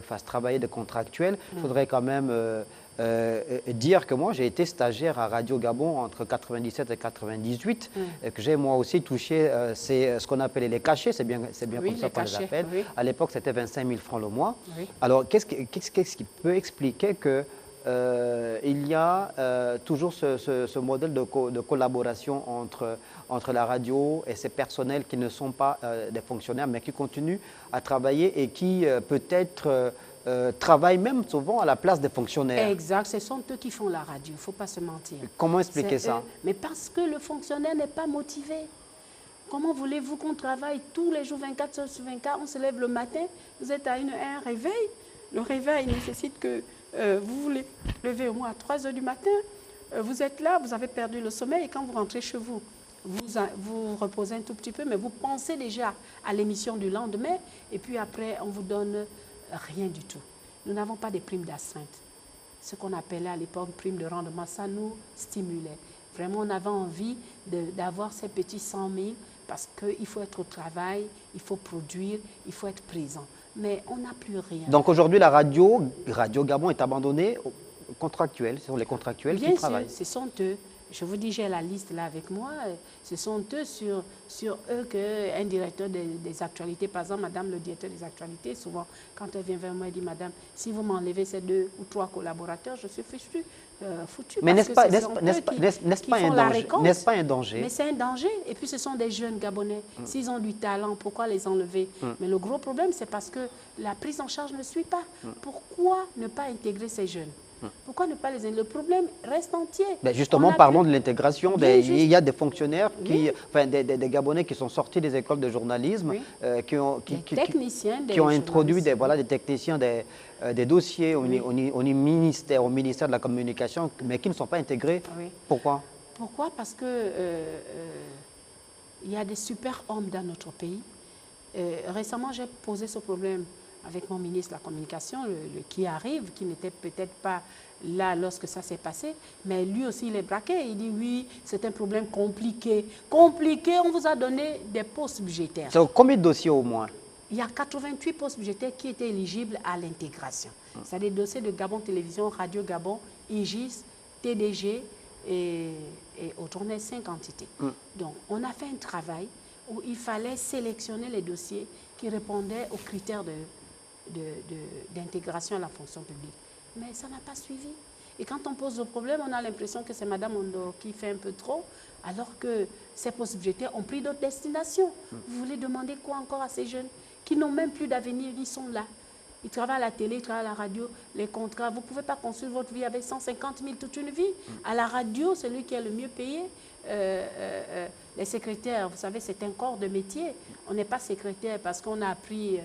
fasse travailler des contractuels? Il faudrait quand même dire que moi, j'ai été stagiaire à Radio Gabon entre 97 et 98, et que j'ai moi aussi touché ce qu'on appelait les cachets, c'est bien comme ça qu'on les appelle. Oui. À l'époque, c'était 25 000 francs le mois. Oui. Alors, qu'est-ce qui peut expliquer que il y a toujours ce modèle de collaboration entre la radio et ses personnels qui ne sont pas des fonctionnaires, mais qui continuent à travailler et qui peut-être travaillent même souvent à la place des fonctionnaires. Exact, ce sont eux qui font la radio, il ne faut pas se mentir. Comment expliquer ça? Mais parce que le fonctionnaire n'est pas motivé. Comment voulez-vous qu'on travaille tous les jours, 24 heures sur 24, on se lève le matin, vous êtes à un réveil, le réveil nécessite que vous voulez lever au moins à 3 heures du matin, vous êtes là, vous avez perdu le sommeil et quand vous rentrez chez vous, vous reposez un tout petit peu, mais vous pensez déjà à l'émission du lendemain et puis après, on vous donne rien du tout. Nous n'avons pas de primes d'astreinte. Ce qu'on appelait à l'époque prime de rendement, ça nous stimulait. Vraiment, on avait envie d'avoir ces petits 100 000 parce qu'il faut être au travail, il faut produire, il faut être présent. Mais on n'a plus rien. Donc aujourd'hui, la Radio Gabon est abandonnée aux contractuels. Ce sont les contractuels qui travaillent. Bien sûr, ce sont eux. Je vous dis, j'ai la liste là avec moi. Ce sont eux sur eux qu'un directeur des actualités, par exemple, Madame le directeur des actualités, souvent, quand elle vient vers moi, elle dit, Madame, si vous m'enlevez ces 2 ou 3 collaborateurs, je suis foutu. Mais n'est-ce pas un danger? Mais c'est un danger. Et puis, ce sont des jeunes Gabonais. S'ils ont du talent, pourquoi les enlever? Mais le gros problème, c'est parce que la prise en charge ne suit pas. Pourquoi ne pas intégrer ces jeunes? Pourquoi ne pas les intégrer? Le problème reste entier. Ben justement, parlons de l'intégration. Il y a des fonctionnaires, enfin, des Gabonais qui sont sortis des écoles de journalisme, qui ont introduit des techniciens, des dossiers au ministère de la Communication, mais qui ne sont pas intégrés. Pourquoi? Pourquoi? Parce que il y a des super hommes dans notre pays. Récemment, j'ai posé ce problème avec mon ministre de la Communication, qui arrive, qui n'était peut-être pas là lorsque ça s'est passé, mais lui aussi, il est braqué. Il dit oui, c'est un problème compliqué. Compliqué, on vous a donné des postes budgétaires. C'est combien de dossiers au moins? Il y a 88 postes budgétaires qui étaient éligibles à l'intégration. C'est des dossiers de Gabon Télévision, Radio Gabon, IGIS, TDG et autres. On est 5 entités. Donc, on a fait un travail où il fallait sélectionner les dossiers qui répondaient aux critères d'intégration à la fonction publique. Mais ça n'a pas suivi. Et quand on pose le problème, on a l'impression que c'est Mme Ondo qui fait un peu trop, alors que ces postes budgétaires ont pris d'autres destinations. Vous voulez demander quoi encore à ces jeunes qui n'ont même plus d'avenir? Ils sont là. Ils travaillent à la télé, ils travaillent à la radio, les contrats. Vous ne pouvez pas construire votre vie avec 150 000 toute une vie. À la radio, c'est lui qui est le mieux payé. Les secrétaires, vous savez, c'est un corps de métier. On n'est pas secrétaire parce qu'on a appris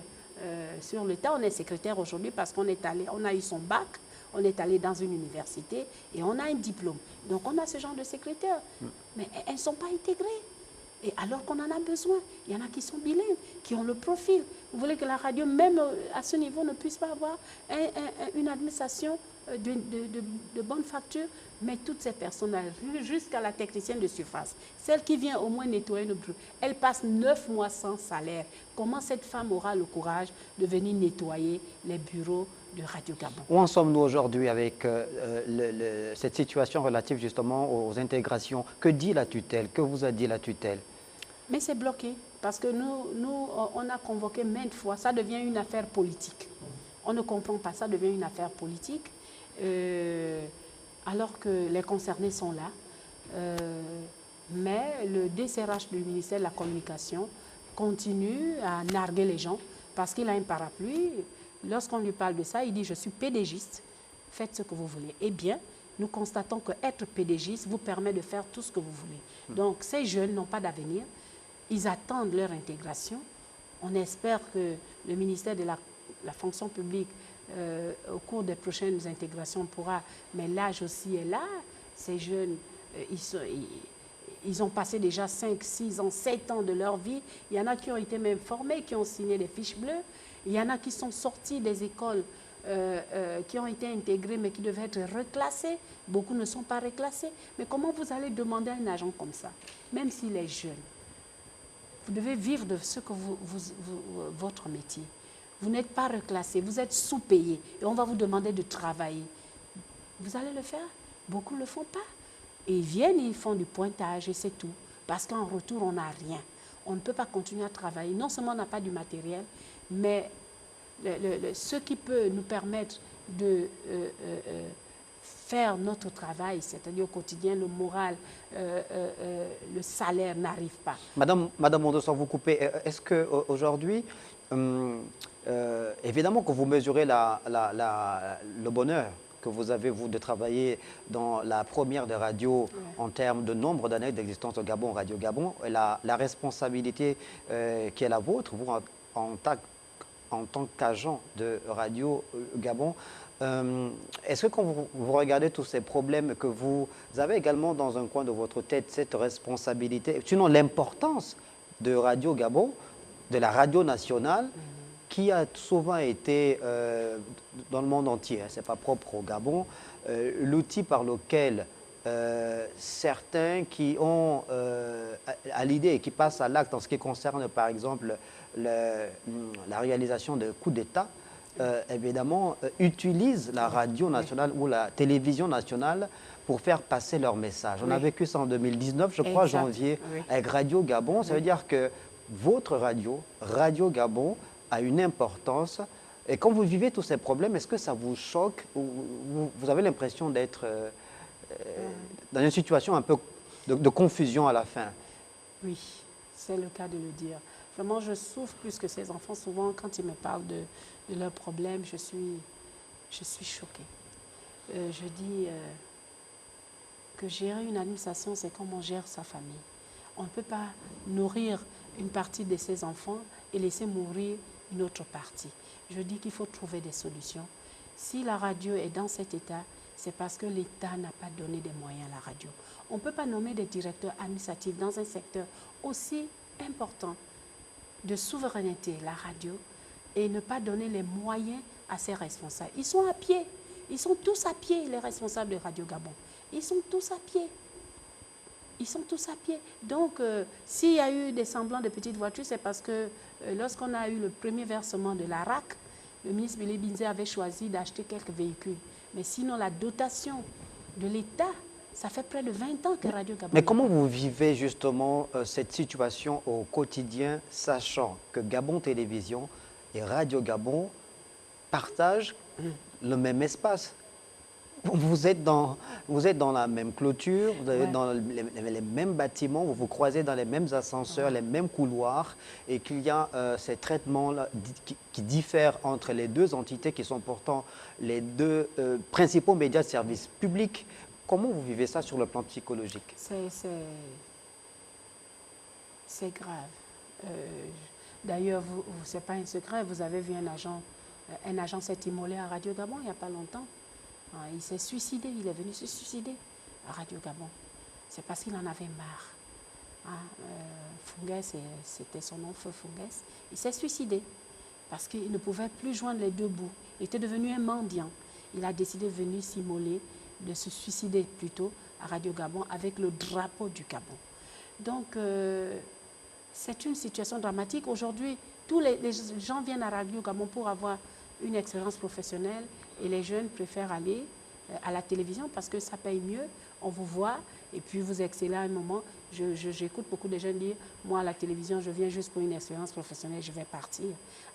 sur le tas. On est secrétaire aujourd'hui parce qu'on est allé, on a eu son bac, on est allé dans une université et on a un diplôme. Donc on a ce genre de secrétaires. Mais elles ne sont pas intégrées. Et alors qu'on en a besoin, il y en a qui sont bilingues, qui ont le profil. Vous voulez que la radio, même à ce niveau, ne puisse pas avoir une administration de bonne facture, mais toutes ces personnes, jusqu'à la technicienne de surface, celle qui vient au moins nettoyer nos bureaux, elle passe 9 mois sans salaire. Comment cette femme aura le courage de venir nettoyer les bureaux de Radio Gabon? Où en sommes-nous aujourd'hui avec cette situation relative justement aux intégrations? Que dit la tutelle? Que vous a dit la tutelle? Mais c'est bloqué, parce que nous, on a convoqué maintes fois, ça devient une affaire politique. On ne comprend pas, ça devient une affaire politique, alors que les concernés sont là. Mais le DCRH du ministère de la Communication continue à narguer les gens, parce qu'il a un parapluie. Lorsqu'on lui parle de ça, il dit « je suis pédégiste, faites ce que vous voulez ». Eh bien, nous constatons qu'être pédégiste vous permet de faire tout ce que vous voulez. Donc, ces jeunes n'ont pas d'avenir. Ils attendent leur intégration. On espère que le ministère de la fonction publique, au cours des prochaines intégrations, pourra... Mais l'âge aussi est là. Ces jeunes, ils ont passé déjà 5, 6 ans, 7 ans de leur vie. Il y en a qui ont été même formés, qui ont signé des fiches bleues. Il y en a qui sont sortis des écoles, qui ont été intégrés, mais qui devaient être reclassés. Beaucoup ne sont pas reclassés. Mais comment vous allez demander à un agent comme ça, même s'il est jeune? Vous devez vivre de ce que votre métier. Vous n'êtes pas reclassé, vous êtes sous-payé et on va vous demander de travailler. Vous allez le faire? Beaucoup ne le font pas. Et ils viennent, ils font du pointage et c'est tout. Parce qu'en retour, on n'a rien. On ne peut pas continuer à travailler. Non seulement on n'a pas du matériel, mais ce qui peut nous permettre de faire notre travail, c'est-à-dire au quotidien, le moral, le salaire n'arrive pas. Madame Ondo, sans vous couper, est-ce qu'aujourd'hui, évidemment que vous mesurez le bonheur que vous avez, vous, de travailler dans la première des radios en termes de nombre d'années d'existence au Gabon, Radio Gabon, et la responsabilité qui est la vôtre, vous, en tant qu'agent de Radio Gabon. Est-ce que quand vous regardez tous ces problèmes que vous avez également dans un coin de votre tête, cette responsabilité, sinon l'importance de Radio Gabon, de la radio nationale, qui a souvent été dans le monde entier, hein, ce n'est pas propre au Gabon, l'outil par lequel certains qui ont à l'idée et qui passent à l'acte en ce qui concerne par exemple la réalisation de coups d'État, évidemment, utilisent la radio nationale ou la télévision nationale pour faire passer leur message. On a vécu ça en 2019, je crois, janvier, avec Radio Gabon. Ça veut dire que votre radio, Radio Gabon, a une importance. Et quand vous vivez tous ces problèmes, est-ce que ça vous choque ou vous avez l'impression d'être dans une situation un peu de confusion à la fin? Oui, c'est le cas de le dire. Vraiment, je souffre plus que ces enfants. Souvent, quand ils me parlent de leurs problèmes, je suis choquée. je dis que gérer une administration, c'est comme on gère sa famille. On ne peut pas nourrir une partie de ses enfants et laisser mourir une autre partie. Je dis qu'il faut trouver des solutions. Si la radio est dans cet état, c'est parce que l'État n'a pas donné des moyens à la radio. On ne peut pas nommer des directeurs administratifs dans un secteur aussi important de souveraineté, la radio, et ne pas donner les moyens à ses responsables. Ils sont à pied. Ils sont tous à pied, les responsables de Radio Gabon. Ils sont tous à pied. Ils sont tous à pied. Donc, s'il y a eu des semblants de petites voitures, c'est parce que lorsqu'on a eu le premier versement de la RAC, le ministre Billy Binzé avait choisi d'acheter quelques véhicules. Mais sinon, la dotation de l'État, ça fait près de 20 ans que Radio Gabon... Mais comment vous vivez justement cette situation au quotidien, sachant que Gabon Télévision et Radio Gabon partagent le même espace? Vous êtes dans la même clôture, vous êtes dans les mêmes bâtiments, vous vous croisez dans les mêmes ascenseurs, les mêmes couloirs, et qu'il y a ces traitements-là qui diffèrent entre les deux entités qui sont pourtant les deux principaux médias de service public. Comment vous vivez ça sur le plan psychologique? C'est grave. D'ailleurs, ce n'est pas un secret, vous avez vu un agent s'est immolé à Radio Gabon il n'y a pas longtemps. Il s'est suicidé, il est venu se suicider à Radio Gabon. C'est parce qu'il en avait marre. Funges, c'était son nom, Feu Funges. Il s'est suicidé parce qu'il ne pouvait plus joindre les deux bouts. Il était devenu un mendiant. Il a décidé de venir s'immoler, de se suicider plutôt à Radio Gabon avec le drapeau du Gabon. Donc, c'est une situation dramatique. Aujourd'hui, tous les gens viennent à Radio Gabon pour avoir une expérience professionnelle et les jeunes préfèrent aller à la télévision parce que ça paye mieux, on vous voit et puis vous excellez à un moment. J'écoute beaucoup de jeunes dire, moi à la télévision, je viens juste pour une expérience professionnelle, je vais partir.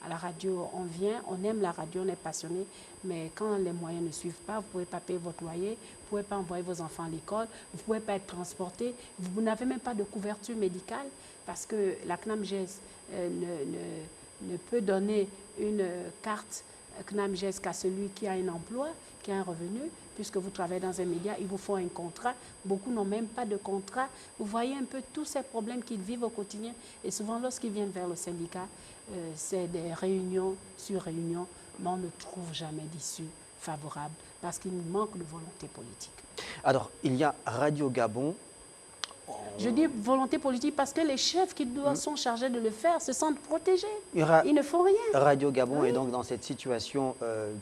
À la radio, on vient, on aime la radio, on est passionné, mais quand les moyens ne suivent pas, vous ne pouvez pas payer votre loyer, vous ne pouvez pas envoyer vos enfants à l'école, vous ne pouvez pas être transporté, vous n'avez même pas de couverture médicale parce que la CNAMGES ne peut donner une carte CNAMGES qu'à celui qui a un emploi, qui a un revenu, puisque vous travaillez dans un média, il vous faut un contrat. Beaucoup n'ont même pas de contrat. Vous voyez un peu tous ces problèmes qu'ils vivent au quotidien. Et souvent, lorsqu'ils viennent vers le syndicat, c'est des réunions sur réunions, mais on ne trouve jamais d'issue favorable parce qu'il manque de volonté politique. Alors, il y a Radio Gabon. Je dis volonté politique parce que les chefs qui sont chargés de le faire se sentent protégés. Ils ne font rien. Radio Gabon est donc dans cette situation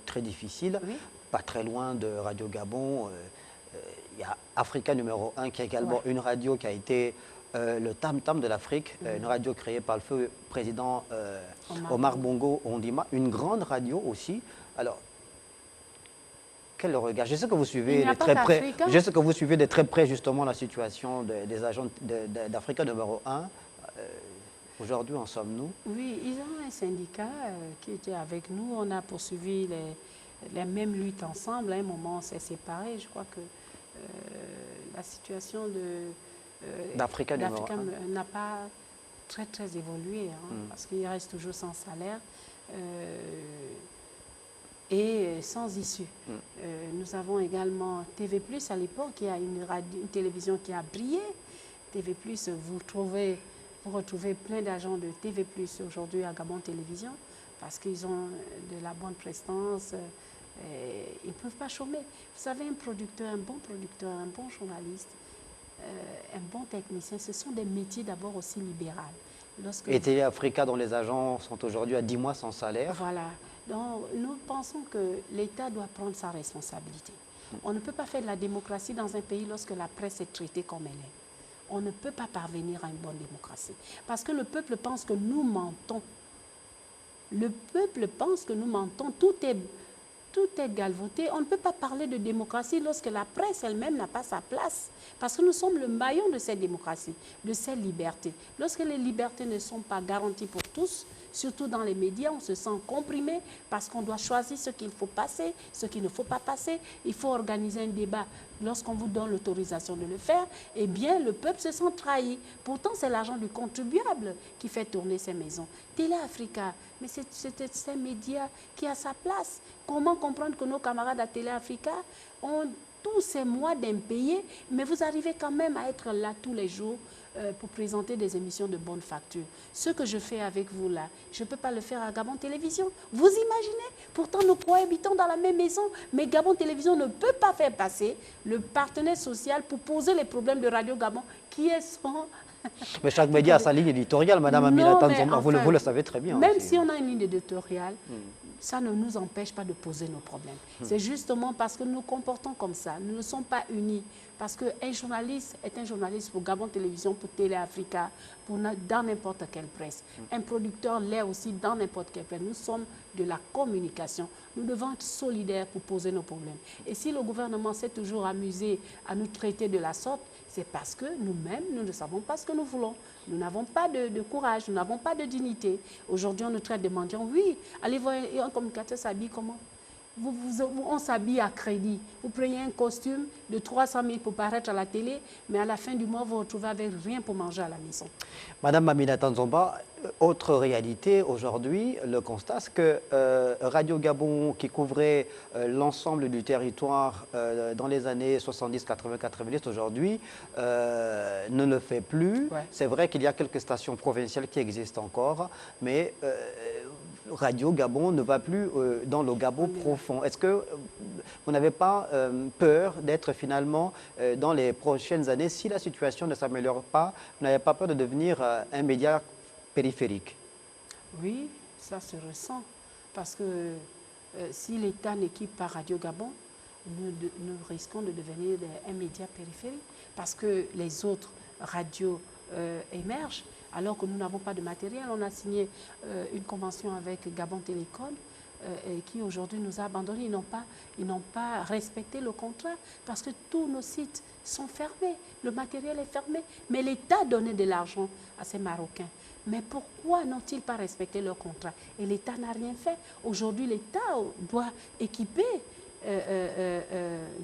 très difficile. Pas très loin de Radio Gabon, il y a Africa numéro 1 qui est également une radio qui a été le tam-tam de l'Afrique, une radio créée par le feu président Omar Bongo Ondimba, une grande radio aussi. Alors, quel regard? Je sais que vous suivez de très près. Je sais que vous suivez de très près justement la situation des agents d'Africa numéro 1. Aujourd'hui, en sommes-nous? Oui, ils ont un syndicat qui était avec nous. On a poursuivi les mêmes luttes ensemble. À un moment, on s'est séparés. Je crois que la situation d'Africa n'a pas très évolué, parce qu'il reste toujours sans salaire. Et sans issue. Nous avons également TV+, à l'époque, qui a une télévision qui a brillé. TV+, vous retrouvez plein d'agents de TV+, aujourd'hui à Gabon Télévision, parce qu'ils ont de la bonne prestance, ils ne peuvent pas chômer. Vous savez, un bon journaliste, un bon technicien, ce sont des métiers d'abord aussi libéraux. Et Télé Africa, dont les agents sont aujourd'hui à 10 mois sans salaire. Voilà. Donc, nous pensons que l'État doit prendre sa responsabilité. On ne peut pas faire de la démocratie dans un pays lorsque la presse est traitée comme elle est. On ne peut pas parvenir à une bonne démocratie. Parce que le peuple pense que nous mentons. Le peuple pense que nous mentons. Tout est galvaudé. On ne peut pas parler de démocratie lorsque la presse elle-même n'a pas sa place. Parce que nous sommes le maillon de cette démocratie, de cette liberté. Lorsque les libertés ne sont pas garanties pour tous, surtout dans les médias, on se sent comprimé parce qu'on doit choisir ce qu'il faut passer, ce qu'il ne faut pas passer. Il faut organiser un débat. Lorsqu'on vous donne l'autorisation de le faire, eh bien, le peuple se sent trahi. Pourtant, c'est l'argent du contribuable qui fait tourner ces maisons. Télé Africa, mais c'est un média qui a sa place. Comment comprendre que nos camarades à Télé Africa ont tous ces mois d'impayés, mais vous arrivez quand même à être là tous les jours pour présenter des émissions de bonne facture. Ce que je fais avec vous là, je ne peux pas le faire à Gabon Télévision. Vous imaginez? Pourtant, nous cohabitons dans la même maison, mais Gabon Télévision ne peut pas faire passer le partenaire social pour poser les problèmes de Radio Gabon, qui est son... Mais chaque média a sa ligne éditoriale, Madame Aminata Nzomba, enfin, vous le savez très bien. Même aussi. si on a une ligne éditoriale, ça ne nous empêche pas de poser nos problèmes. C'est justement parce que nous nous comportons comme ça. Nous ne sommes pas unis. Parce qu'un journaliste est un journaliste pour Gabon Télévision, pour Télé Africa, dans n'importe quelle presse. Un producteur l'est aussi dans n'importe quelle presse. Nous sommes de la communication. Nous devons être solidaires pour poser nos problèmes. Et si le gouvernement s'est toujours amusé à nous traiter de la sorte, c'est parce que nous-mêmes, nous ne savons pas ce que nous voulons. Nous n'avons pas de courage, nous n'avons pas de dignité. Aujourd'hui, on nous traite de mendiants. Oui, allez voir un communicateur s'habille comment? On s'habille à crédit. Vous prenez un costume de 300 000 pour paraître à la télé, mais à la fin du mois, vous vous retrouvez avec rien pour manger à la maison. Madame Aminata Nzomba, autre réalité aujourd'hui, le constat, c'est que Radio Gabon, qui couvrait l'ensemble du territoire dans les années 70, 80, 90, aujourd'hui, ne le fait plus. Ouais. C'est vrai qu'il y a quelques stations provinciales qui existent encore, mais Radio Gabon ne va plus dans le Gabon profond. Est-ce que vous n'avez pas peur d'être finalement, dans les prochaines années, si la situation ne s'améliore pas, vous n'avez pas peur de devenir un média périphérique? Oui, ça se ressent. Parce que si l'État n'équipe pas Radio Gabon, nous risquons de devenir un média périphérique. Parce que les autres radios émergent. Alors que nous n'avons pas de matériel, on a signé une convention avec Gabon Télécom qui aujourd'hui nous a abandonnés. Ils n'ont pas respecté le contrat parce que tous nos sites sont fermés. Le matériel est fermé. Mais l'État donnait de l'argent à ces Marocains. Mais pourquoi n'ont-ils pas respecté leur contrat? Et l'État n'a rien fait. Aujourd'hui, l'État doit équiper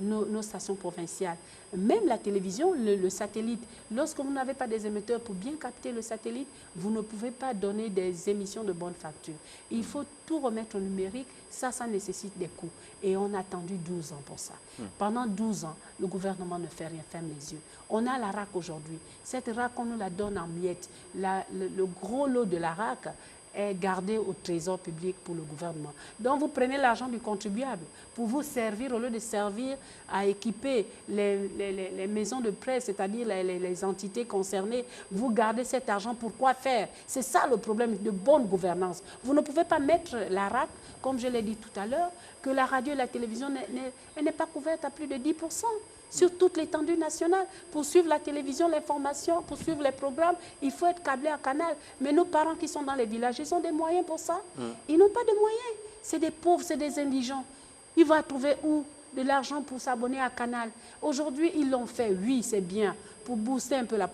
nos stations provinciales. Même la télévision, le satellite, lorsque vous n'avez pas des émetteurs pour bien capter le satellite, vous ne pouvez pas donner des émissions de bonne facture. Il faut tout remettre au numérique, ça nécessite des coûts. Et on a attendu 12 ans pour ça. Pendant 12 ans, le gouvernement ne fait rien, ferme les yeux. On a la RAC aujourd'hui. Cette RAC, on nous la donne en miettes. Le gros lot de la RAC est gardé au trésor public pour le gouvernement. Donc vous prenez l'argent du contribuable pour vous servir, au lieu de servir à équiper les maisons de presse, c'est-à-dire les entités concernées, vous gardez cet argent pour quoi faire? C'est ça le problème de bonne gouvernance. Vous ne pouvez pas mettre la RAC, comme je l'ai dit tout à l'heure, que la radio et la télévision n'est pas couverte à plus de 10%. Sur toute l'étendue nationale. Pour suivre la télévision, l'information, pour suivre les programmes, il faut être câblé à Canal. Mais nos parents qui sont dans les villages, ils ont des moyens pour ça. Ils n'ont pas de moyens. C'est des pauvres, c'est des indigents. Ils vont trouver où de l'argent pour s'abonner à Canal? Aujourd'hui, ils l'ont fait, oui, c'est bien, pour booster un peu la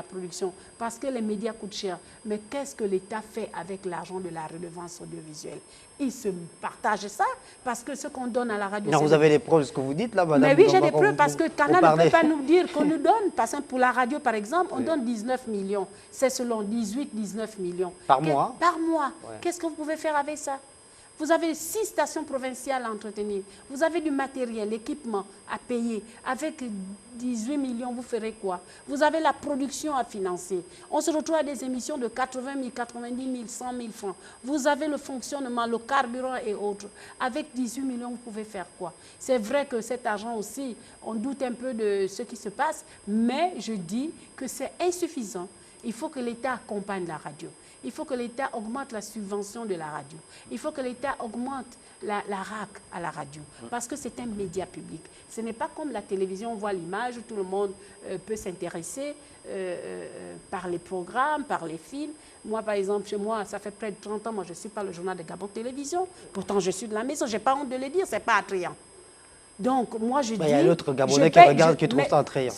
production, parce que les médias coûtent cher. Mais qu'est-ce que l'État fait avec l'argent de la redevance audiovisuelle? Ils se partagent ça, parce que ce qu'on donne à la radio... Non, vous avez des preuves de ce que vous dites là, madame? Mais oui, j'ai des preuves, parce que Canal ne peut pas nous dire qu'on nous donne. Parce que pour la radio, par exemple, on donne 19 millions. C'est selon 18-19 millions. Par mois? Par mois. Ouais. Qu'est-ce que vous pouvez faire avec ça? Vous avez 6 stations provinciales à entretenir. Vous avez du matériel, l'équipement à payer. Avec 18 millions, vous ferez quoi? Vous avez la production à financer. On se retrouve à des émissions de 80 000, 90 000, 100 000 francs. Vous avez le fonctionnement, le carburant et autres. Avec 18 millions, vous pouvez faire quoi? C'est vrai que cet argent aussi, on doute un peu de ce qui se passe, mais je dis que c'est insuffisant. Il faut que l'État accompagne la radio. Il faut que l'État augmente la subvention de la radio. Il faut que l'État augmente la RAC à la radio. Parce que c'est un média public. Ce n'est pas comme la télévision, on voit l'image, tout le monde peut s'intéresser par les programmes, par les films. Moi, par exemple, chez moi, ça fait près de 30 ans, moi, je ne suis pas le journal de Gabon Télévision. Pourtant, je suis de la maison, je n'ai pas honte de le dire, ce n'est pas attrayant. Donc, moi, je dis... Il y a l'autre Gabonais qui regarde, qui trouve ça attrayant.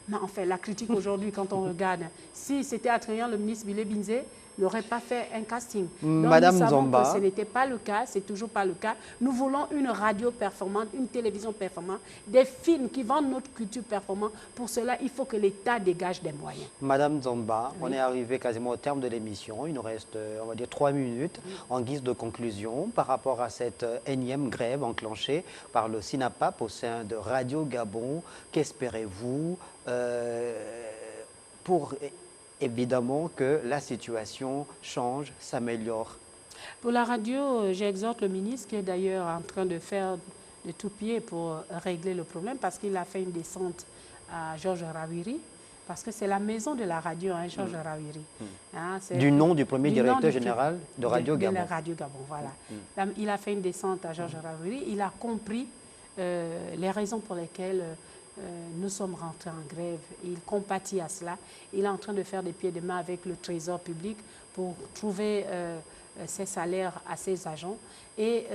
Mais en fait, la critique aujourd'hui, quand on regarde, si c'était attrayant, le ministre Bilé Binzé n'aurait pas fait un casting. Donc, Madame nous savons Nzomba, que ce n'était pas le cas, c'est toujours pas le cas. Nous voulons une radio performante, une télévision performante, des films qui vendent notre culture performante. Pour cela, il faut que l'État dégage des moyens. Madame Nzomba, Oui. on est arrivé quasiment au terme de l'émission. Il nous reste, on va dire, 3 minutes en guise de conclusion par rapport à cette énième grève enclenchée par le SINAPAP au sein de Radio Gabon. Qu'espérez-vous pour évidemment que la situation change, s'améliore? Pour la radio, j'exhorte le ministre qui est d'ailleurs en train de faire de tout pied pour régler le problème parce qu'il a fait une descente à Georges Rawiri. Parce que c'est la maison de la radio, hein, Georges Rawiri. Hein, Du nom du premier du nom directeur du- général de Radio de Gabon. la Radio Gabon, voilà. Là, il a fait une descente à Georges Rawiri. Il a compris les raisons pour lesquelles nous sommes rentrés en grève. Il compatit à cela. Il est en train de faire des pieds de main avec le Trésor public pour trouver ses salaires à ses agents. Et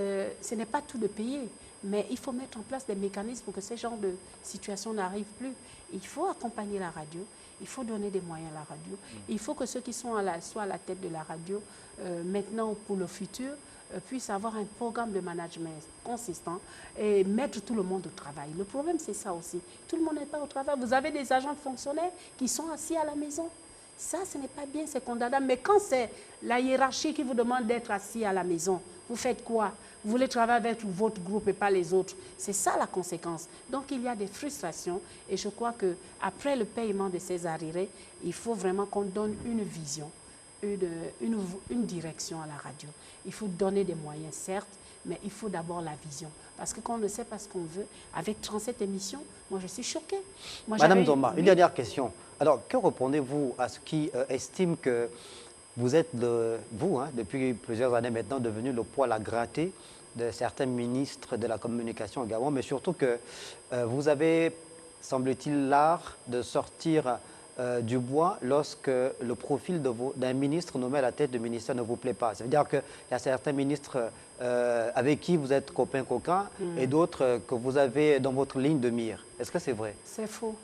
ce n'est pas tout de payer, mais il faut mettre en place des mécanismes pour que ce genre de situation n'arrive plus. Il faut accompagner la radio, il faut donner des moyens à la radio. Il faut que ceux qui sont soient à la tête de la radio, maintenant ou pour le futur, puissent avoir un programme de management consistant et mettre tout le monde au travail. Le problème, c'est ça aussi. Tout le monde n'est pas au travail. Vous avez des agents fonctionnaires qui sont assis à la maison. Ça, ce n'est pas bien, c'est condamnable. Mais quand c'est la hiérarchie qui vous demande d'être assis à la maison, vous faites quoi? Vous voulez travailler avec votre groupe et pas les autres. C'est ça la conséquence. Donc, il y a des frustrations et je crois qu'après le paiement de ces arriérés, il faut vraiment qu'on donne une vision, une direction à la radio. Il faut donner des moyens, certes, mais il faut d'abord la vision. Parce que quand on ne sait pas ce qu'on veut, avec 37 émissions, moi je suis choquée. Moi, Madame Nzomba, une dernière question. Alors, que répondez-vous à ceux qui estiment que vous êtes, depuis plusieurs années maintenant, devenu le poil à gratter de certains ministres de la communication au Gabon, mais surtout que vous avez, semble-t-il, l'art de sortir du bois lorsque le profil d'un ministre nommé à la tête du ministère ne vous plaît pas. Ça veut dire qu'il y a certains ministres avec qui vous êtes copain-coquin et d'autres que vous avez dans votre ligne de mire. Est-ce que c'est vrai? C'est faux.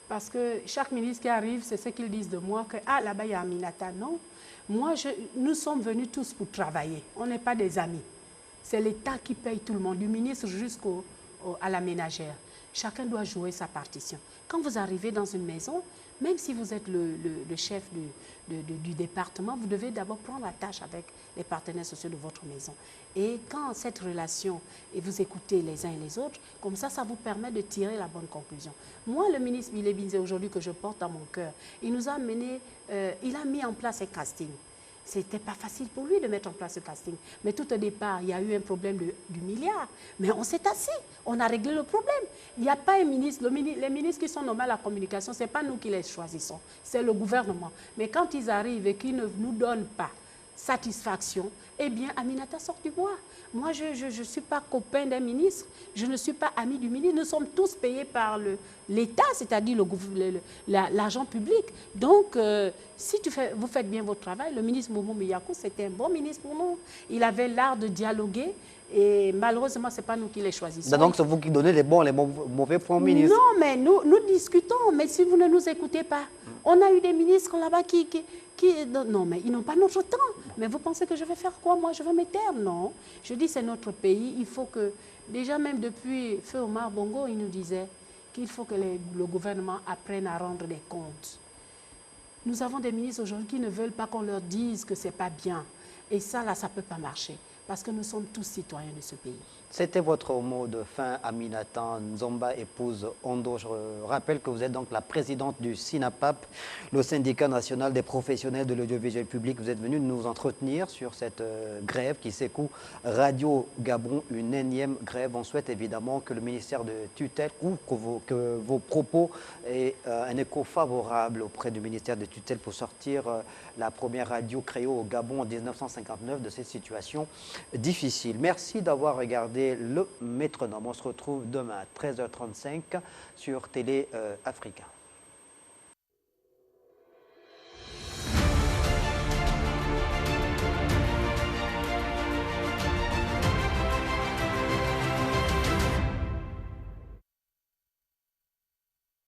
Parce que chaque ministre qui arrive, c'est ce qu'ils disent de moi, que ah, là-bas, il y a Aminata. Non. Moi, nous sommes venus tous pour travailler. On n'est pas des amis. C'est l'État qui paye tout le monde, du ministre jusqu'à la ménagère. Chacun doit jouer sa partition. Quand vous arrivez dans une maison, même si vous êtes le chef du département, vous devez d'abord prendre la tâche avec les partenaires sociaux de votre maison. Et quand cette relation, et vous écoutez les uns et les autres, comme ça vous permet de tirer la bonne conclusion. Moi, le ministre Bilé Binzé, aujourd'hui, que je porte dans mon cœur, il nous a amené, il a mis en place un casting. Ce n'était pas facile pour lui de mettre en place ce casting. Mais tout au départ, il y a eu un problème du milliard. Mais on s'est assis, on a réglé le problème. Il n'y a pas un ministre, les ministres qui sont nommés à la communication, ce n'est pas nous qui les choisissons, c'est le gouvernement. Mais quand ils arrivent et qu'ils ne nous donnent pas satisfaction, eh bien, Aminata sort du bois. Moi, je ne suis pas copain d'un ministre, je ne suis pas ami du ministre. Nous sommes tous payés par l'État, c'est-à-dire l'argent public. Donc, si vous faites bien votre travail, le ministre Momo Miyakou, c'était un bon ministre pour nous. Il avait l'art de dialoguer et malheureusement, ce n'est pas nous qui les choisissons. Donc, c'est vous qui donnez les bons, les mauvais points au ministre? Non, mais nous discutons, mais si vous ne nous écoutez pas, on a eu des ministres là-bas qui non, mais ils n'ont pas notre temps. Mais vous pensez que je vais faire quoi? Moi, je vais me taire? Non. Je dis, c'est notre pays. Il faut que, déjà même depuis Feu Omar Bongo, il nous disait qu'il faut que le gouvernement apprenne à rendre des comptes. Nous avons des ministres aujourd'hui qui ne veulent pas qu'on leur dise que ce n'est pas bien. Et ça, là, ça ne peut pas marcher. Parce que nous sommes tous citoyens de ce pays. C'était votre mot de fin, Aminata Nzomba, épouse Ondo. Je rappelle que vous êtes donc la présidente du SINAPAP, le syndicat national des professionnels de l'audiovisuel public. Vous êtes venue nous entretenir sur cette grève qui secoue Radio Gabon, une énième grève. On souhaite évidemment que le ministère de tutelle ou que vos propos aient un écho favorable auprès du ministère de tutelle pour sortir la première radio créée au Gabon en 1959 de cette situation difficile. Merci d'avoir regardé le métronome. On se retrouve demain à 13h35 sur Télé Africa.